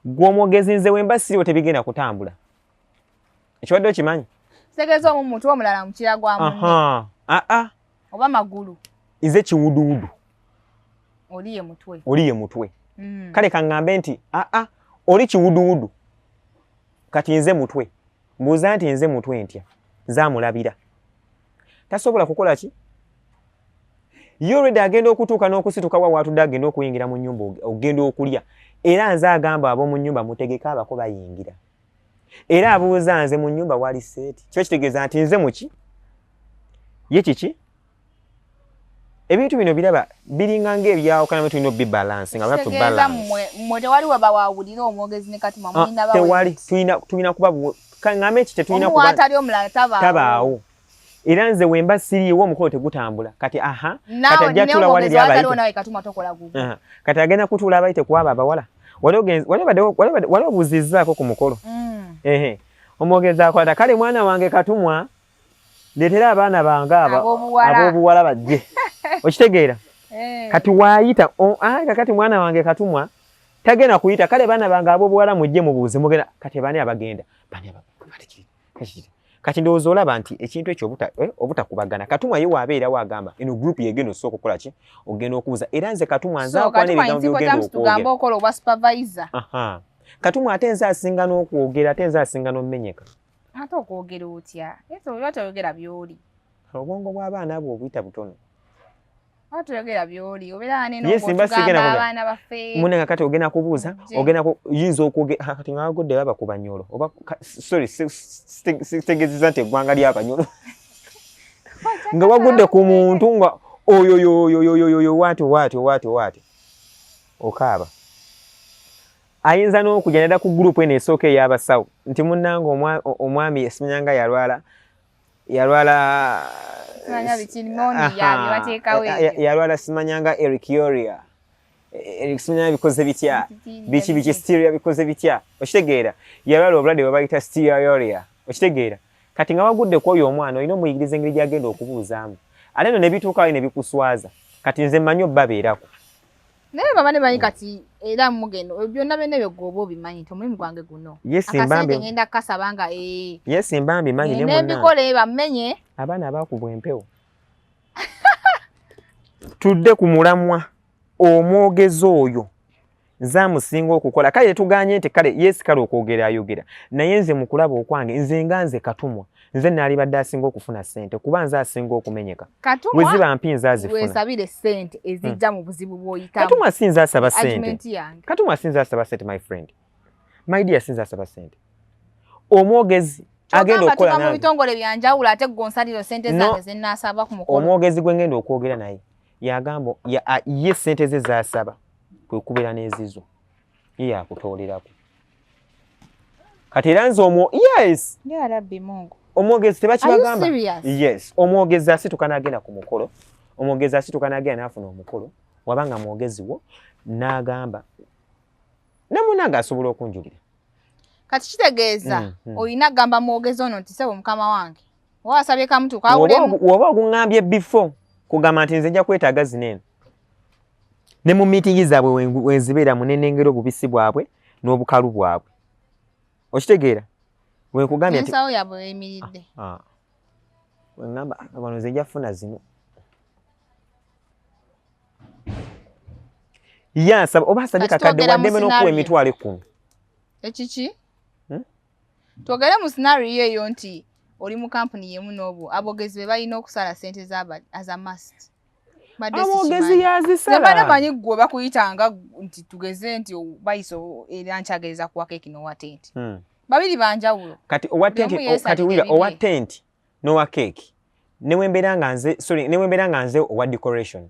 Gw'omwogezi nze wemba siriwo tebigenda kutambula. Ekiwadde okimanyi? Kitegeeza omuntu omulala mu kira gwa munne. Oba magulu. Ize kiwuduwudu. Oli ye mutwe. Kale kaŋŋambe nti oli kiwuduwudu. Kati nze mutwe. Mbuuza nti nze mutwe ntya. Zaamulabira. Tasobola kukola ki? Already agenda okutuuka n'okusituka wa watudde agenda okuyingira mu nnyumba ogenda okulya. Era nze agamba ab'omu nnyumba mutegeka abako bayingira. Era abuuza nze mu nnyumba wali seeti. Kyo kitegeeza nti nze muki? Ye kiki? Ebintu bino biraba biringa ng'ebyawukana bwe tulina obibalance nga batu balance. Mmwe tewali we bawawulira omwogezi ne Katumwa mulina bawe. Tewali tulina kuba kaŋŋambe ki tetulina kuba. Omuntu atali omulala tabaawo. Era nze wemba siriiwo omukolo tegutambula. Kati kati ajja tula wali abayite. Nawe Katumwa tokola gugu. Kati agenda kutula abayite kwaba abawala. Wali obuzizzaako ku mukolo. Omwogezi akwata kale mwana wange Katumwa leetera abaana bange ab'obuwala bajje. Okitegeera? Kati waayita kakati mwana wange Katumwa tagenda kuyita kale baana bange ab'obuwala mujje mubuuze mugenda kati bani abagenda kati ndowooza olaba nti ekintu ekyo obutakubagana. Katumwa ye waabeera waagamba eno group yegenda osooka okukola ki ogenda okubuuza era nze Katumwa nzaakwana ebigambo by'ogenda okwogera. Katumwa ate nze asinga n'okwogera ate nze asinga n'omumenyeka. Ate okwogera otya? Ese oba toyogera by'oli. Obwongo bw'abaana abo obuyita butono. Toyogera by'oli obeera n'ogamba abaana baffe. Munenga kati ogenda kubuuza ogenda yinza okwogera kati nga wagodde baba ku Banyolo oba sorry sitegeezezza nti eggwanga ly'Abanyolo nga wagudde ku muntu nga oyo waati okaaba. Ayinza n'okujja n'edda ku gurupu eno esooka ey'abasawo nti munnanga omwami esimanyanga yalwala simanyanga erikioria simanyanga bikoze bitya biki styria bikoze bitya okitegeera yalwala obulwadde bwe bayita styria okitegeera kati nga wagudde ku oyo omwana olina omuyigiriza engeri gy'agenda okubuuzaamu ate no ne bituukawo ne bikuswaza kati nze mmanyi obbabeerako naye baba ne banyi kati era mugendo byonna byonna by'ogoba obimanyi nti omulimu gwange guno akasente ngenda kukasaba nga mba mbimanyi ne munnange nebikole bammenye abaana abaakubwa empewo tudde ku mulamwa omwogezi oyo nze amusinga okukola kale tuganye nti kale yesi kale okwogera ayogera naye nze mu kulaba okwange nze nga nze Katumwa nze naalibadde asinga okufuna ssente kuba nze asinga okumenyeka bwe ziba mpinza azifuna weesabire ssente ezijja mu buzibu bw'oyitamu. Katumwa sinza asaba ssente. Katumwa sinza asaba ssente my friend. My dear sinza asaba ssente. Omwogezi agenda okola nange. Mu bitongole byanjawulo ate gonsaliro ssente zange ze nnaasaba ku mukolo. Omwogezi gwe ngenda okwogera naye yagamba ye ssente ze zaasaba kwe kubeera n'ezizo ye yakutoolerako. Kati era nze yes. Ya Rabbi Mungu. Omwogezi tebakibagamba. Yes. Omwogezi asituka n'agenda ku mukolo. Omwogezi asituka n'agenda n'afuna omukolo. Wabanga mwogezi wo n'agamba ne munanga asobola okunjulira. Kati kitegeeza olina gamba mwogezi ono nti sebo mukama wange. Wasabye kamutu kawulemu. Woba ogungambye before kugamba nti nze nja kwetaaga zineno. Ne mu meeting zaabwe wenzibeera munenengero obubisi bwabwe n'obukalu bwabwe. Okitegeera? Wenkugambye nti ensawo yabwe emiridde. Wengamba abantu nze nja funa zino. Yasaba oba asabye kakadde waddeme n'okuwa emitwalo 10. Ekiki? Twogere mu scenario eyo nti oli mu kampuni yemu n'obu abogezi be balina okusala ssente as a must. Abogezi yazisala. Nebana manyi gwe bakuyitanga nti tugeze nti bayiso era nkyageza kuwa keeki n'owa tenti. Babiri banjawulo. Kati owa tenti kati wira owa tenti n'owa keeki. Newembeera nga nze owa decoration.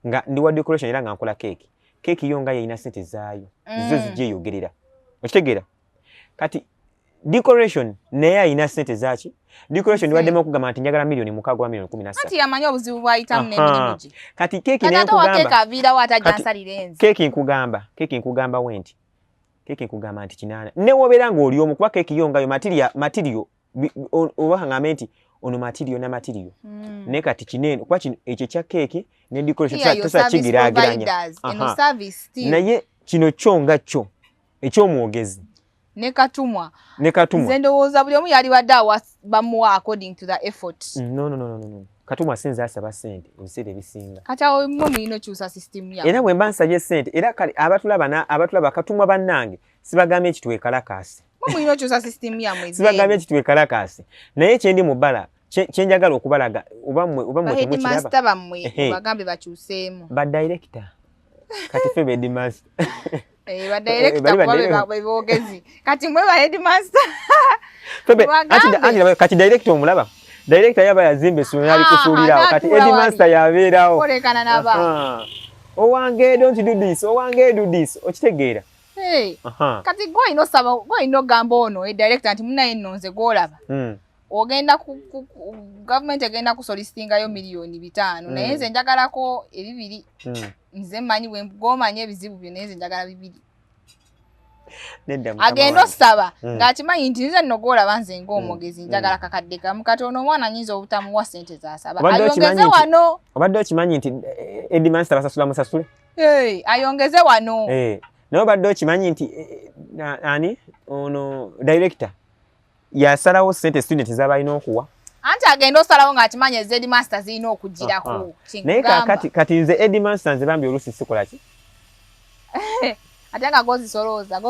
Nga ndi wa decoration era nga nkola keeki. Keeki yo nga yeyina ssente zaayo zo zijje yogerera. Okitegeera? Kati decoration naye ayina ssente zaaki. Decoration ndiwaddemu okugamba nti njagala milioni 6 wa milioni 17. Kati yamanyi obuzibu bwayitamu n'emirimu gye. Kati keeki naye nkugamba. Keeki aviirawo atajansalira enzi. Keeki nkugamba wenti. Keeki nkugamba nti 8. Ne wobeera ng'oli omu kuba keeki yo ngayo material oba ngambe nti ono material na material. Ne kati kinene kuba ekyo kya keeki ne decoration tasa kigiragiranya. Naye kino kyonga kyo eky'omwogezi. Ne Katumwa. Nze ndowooza buli omu yali badde bamuwa according to the effort. No. Katumwa sinza asaba ssente ebiseera ebisinga. Kati awo mwe mulina okyusa system yawe. Era bwe mba nsabye ssente era kale abatulaba Katumwa bannange sibagambye ekitwe kalakasi. Mwe mulina okyusa system yawe. Sibagambye ekitwe kalakasi. Naye kyendi mu bbala kyenjagala okubalaga oba mwe temukiraba. Master bamwe bagambe bakyuseemu. Ba director. Kati fe headmaster. Ba director bebogezi. Kati mwe ba headmaster. Kati director omulaba. Director yaba yazimbe essomero yali kusuulirawo kati headmaster yabeerawo. Kolekana naba. Owange don't do this, owange do this. Okitegeera? Kati gwe ino gamba ono director nti munaye nonze gwolaba. Ogenda government egenda kusolicitingayo milioni 5 naye nze njagalako ebibiri. Nze mmanyi bwe ngomanye ebizibu byo naye nze njagala 2. Agenda osaba ng'akimanyi nti nze nno gwolaba nze ng'omwogezi njagala kakadde kamu kati ono omwana anyinza obutamuwa ssente z'asaba. Ayongeze wano. Obadde okimanyi nti headmaster basasula musasule? Ayongeze wano. Naye obadde okimanyi nti ani ono director yasalawo sente student z'abalina okuwa anti agenda osalawo ng'akimanya ez'Ed Master zirina okugirako naye kati nze Ed Master nze bambi oluusi sikola ki ate nga gozisolooza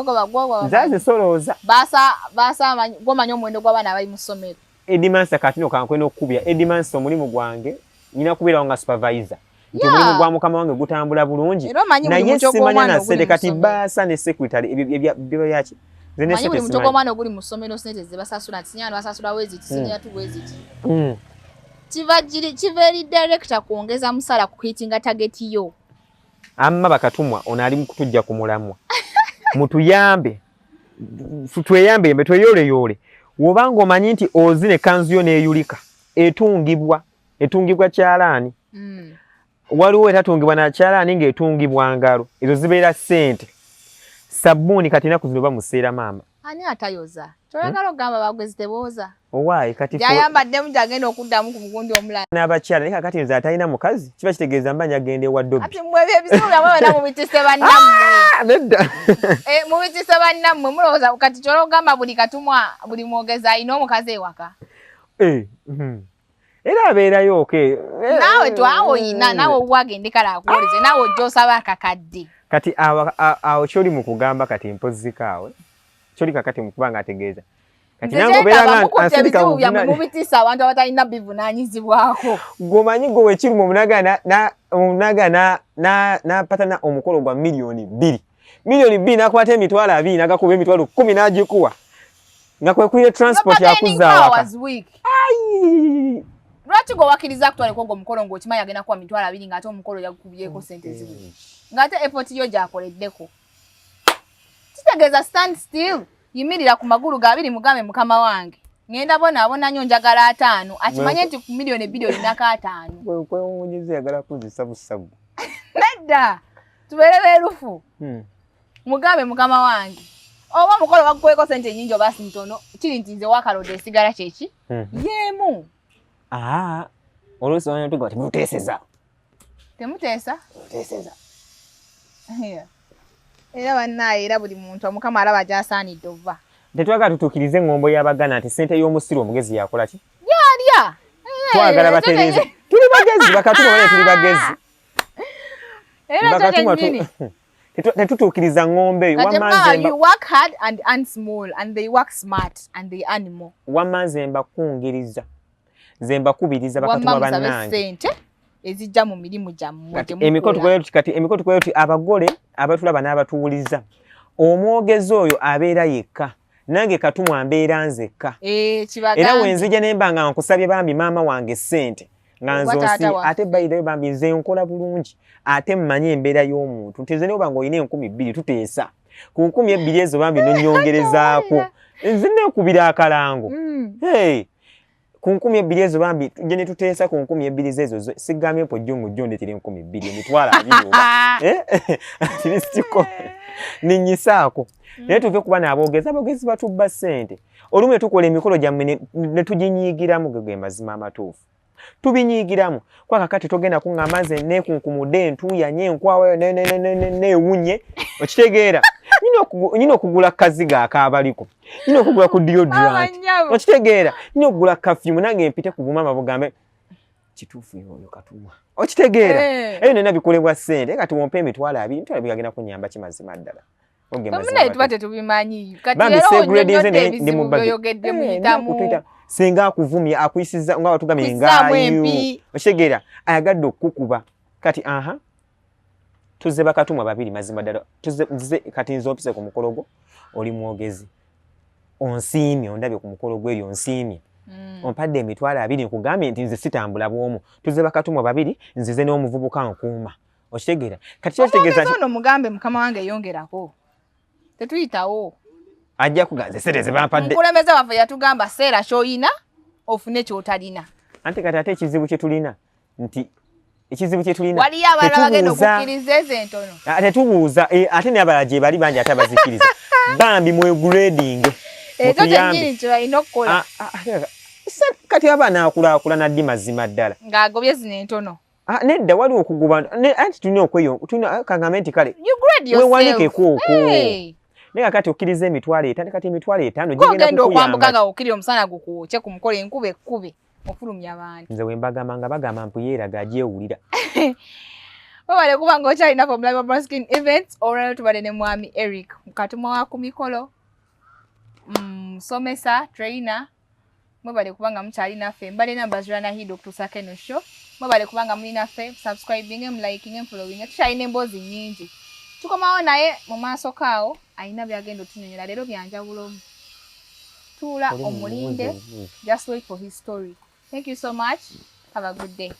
zazisolooza gwomanya omuwendo gw'abaana abali mu ssomero Ed Master kati no kankwena okukubya Ed Master omulimu gwange nina kubeerawo nga supervisor nti omulimu gwa mukama wange gutambula bulungi naye simanya na sente kati baasa ne secretary ebyo yaki manyi buli muntu gw'omwana oguli mu ssomero sente ze basasula nti sinyana basasula weziti sinyana tu weziti kiva eri director kuongeza musala ku hitinga target yo amma bakatumwa ono ali mukutujja ku mulamwa mutuyambe tweyambe mbe tweyole wobanga omanyi nti ozine kanzu yo neeyulika etungibwa kyalaani waliwo etatungibwa na kyalaani ng'etungibwa ngalo ezo zibeera ssente sabbuuni kati enaku zino bamuseera maama ani atayoza toyagala okugamba bagwezi tebooza owaayi kati yayambaddemu gyagenda okuddamu ku mugundi omulala n'abakyala naye kakati nze atalina mukazi kiba kitegeeza mbanya agenda ewa ddobi ati mwebyo ebizibu byamwe wena mubitise bannammwe nedda mubitise bannammwe mulowooza kati kyola okugamba buli katumwa buli mwogezi alina omukazi ewaka era abeerayo oke naawe twawoyina naawe owagende kale akuwolize naawe ojja osaba akakadde kati awo kyoli mu kugamba kati mpozikaawe kyoli kakati mu kubanga ategeeza kati nange obeera ebizibu byamwe mubitiisa abantu abatalina bivunaanyizibwako gwomanyi gwe wekiri omunaga n'apatana omukolo gwa miliyoni 2 n'akwata emitwalo 2 n'agakuba emitwalo 10 n'agikuwa nga kwekuire transport yakuzaawaka lwaki gwe wakkiriza kutwaleko ogwo omukolo ng'okimanyi agenda kuwa mitwalo 2 ng'ate omukolo yagukubyeko sente zibiri ng'ate effort yo gyakoleddeko kitegeeza stand still yimirira ku magulu ga 2 mugambe mukama wange ngenda bonaabona nnyo njagala 5 akimanye nti ku miliyoni 2 olinako 5 kwewunyiriza yagala kuzisa busabu nedda tubeere beerufu mugambe mukama wange oba omukolo bagukweko sente nyingi oba ntono kiri nti nze wakalodde esigala kyeki yeemu oluusi wanya tuga temuteeseza era bannaaye era buli muntu omukama alaba gy'asaanidde ova tetwagala tutuukirize engombo y'abagana nti sente y'omusiri omugezi yakola ki yalya twagala batereeze tuli bagezi bakatuma bale tuli bagezi era tetutuukiriza ngombe eyo you work hard and earn small and they work smart and they earn more wamma mbakungiriza nze mbakubiriza bakatuma bannange sente ezijja mu mirimu gyammwe emiko tukoyo ti abagole abatulaba n'abatuwuliza omwogezi oyo abeera yekka nange katumwa mbeera nzekka era wenzija nemba nga nkusabye bambi maama wange sente nga nzonsi ate bayidayo bambi nze nkola bulungi ate mmanyi embeera y'omuntu nti nze neoba nga olina 2,000 tuteesa ku 2,000 ezo bambi nonyongerezaako nze nekubira akalango ku 2,000 ezo bambi tujje ne tuteesa ku 2,000 ezo sigambye mpojjo mujjondetera 2,000 emitwalo 2 oba tirisitiko ninyisaako naye tuve kuba n'abogezi batubba ssente olumu ne tukola emikolo gyammwe ne tuginyiigiramu ge mazima amatuufu tubinyiigiramu kwakakati togenda kuŋŋamba nze nekunkumudde entuyanye enkwawa neewunye okitegeera nyina okugula kaziga akaabaliko nyina okugula ku deodorant okitegeera nyina okugula kafyumu nange mpite ku bumama bugambe kituufu oyo katumwa okitegeera eyo nena bikolebwa ssente kati wompa emitwalo 2 mitwalo bigagenda kunyamba kimazima ddala tuba tetubimanyi kati era ndi mubayogedde muyitamu senga akuvumya akuyisiza nga watugambye ngaayo okitegeera ayagadde okukuba kati tuze bakatumwa 2 mazima ddala tuze kati nze opise ku mukolo gwo oli mwogezi onsiimye ondabye ku mukolo gwo eri onsiimye ompadde emitwalo 2 nkugambye nti nze sitambula bwomu tuze bakatumwa 2 nzize n'omuvubuka nkuuma okitegeera kati kitegeeza ono mugambe mukama wange yongerako tetuyitawo ajja kuganze sente bampadde mukulembeze waffe yatugamba seera kyoyina ofune kyotalina anti kati ate ekizibu kye tulina nti ekizibu kye tulina waliyo abalala bagenda okukkiriza ezo entono tetubuuza ate n'abalala gye bali bangi ate abazikiriza bambi mwegrading ekyo kyennyini kye balina okukola kati abaana akulaakulana ddi mazima ddala ng'agobye zino entono nedda waliwo okuguba anti tulina okweyo kagambe nti kale wewanikeko okwo Nenga kati okkiriza emitwalo 5 kati emitwalo 5 gigenda okwambuka nga okkiri omusana gukuukye ku mukolo enkube ekkube ofulumya abantu. Nze wembagamba nga bagamba mpuyeeraga agyewulira. Wabale kuba ng'okyalinaku omulabi wa Brown Skin Events olwaleero tubadde ne mwami Eric Katumwa wa ku mikolo musomesa trainer. Mwebale kubanga mukyali naffe mbale namba zirana hido okutuusako eno show. Mwebale kubanga muli naffe subscribing muliking following tukyalina emboozi nnyingi. Tukomawo naye mu maaso kaawo alina byagenda otunyonyola leero byanjawulo. Tuula omulinde, just wait for his story. Thank you so much. Have a good day.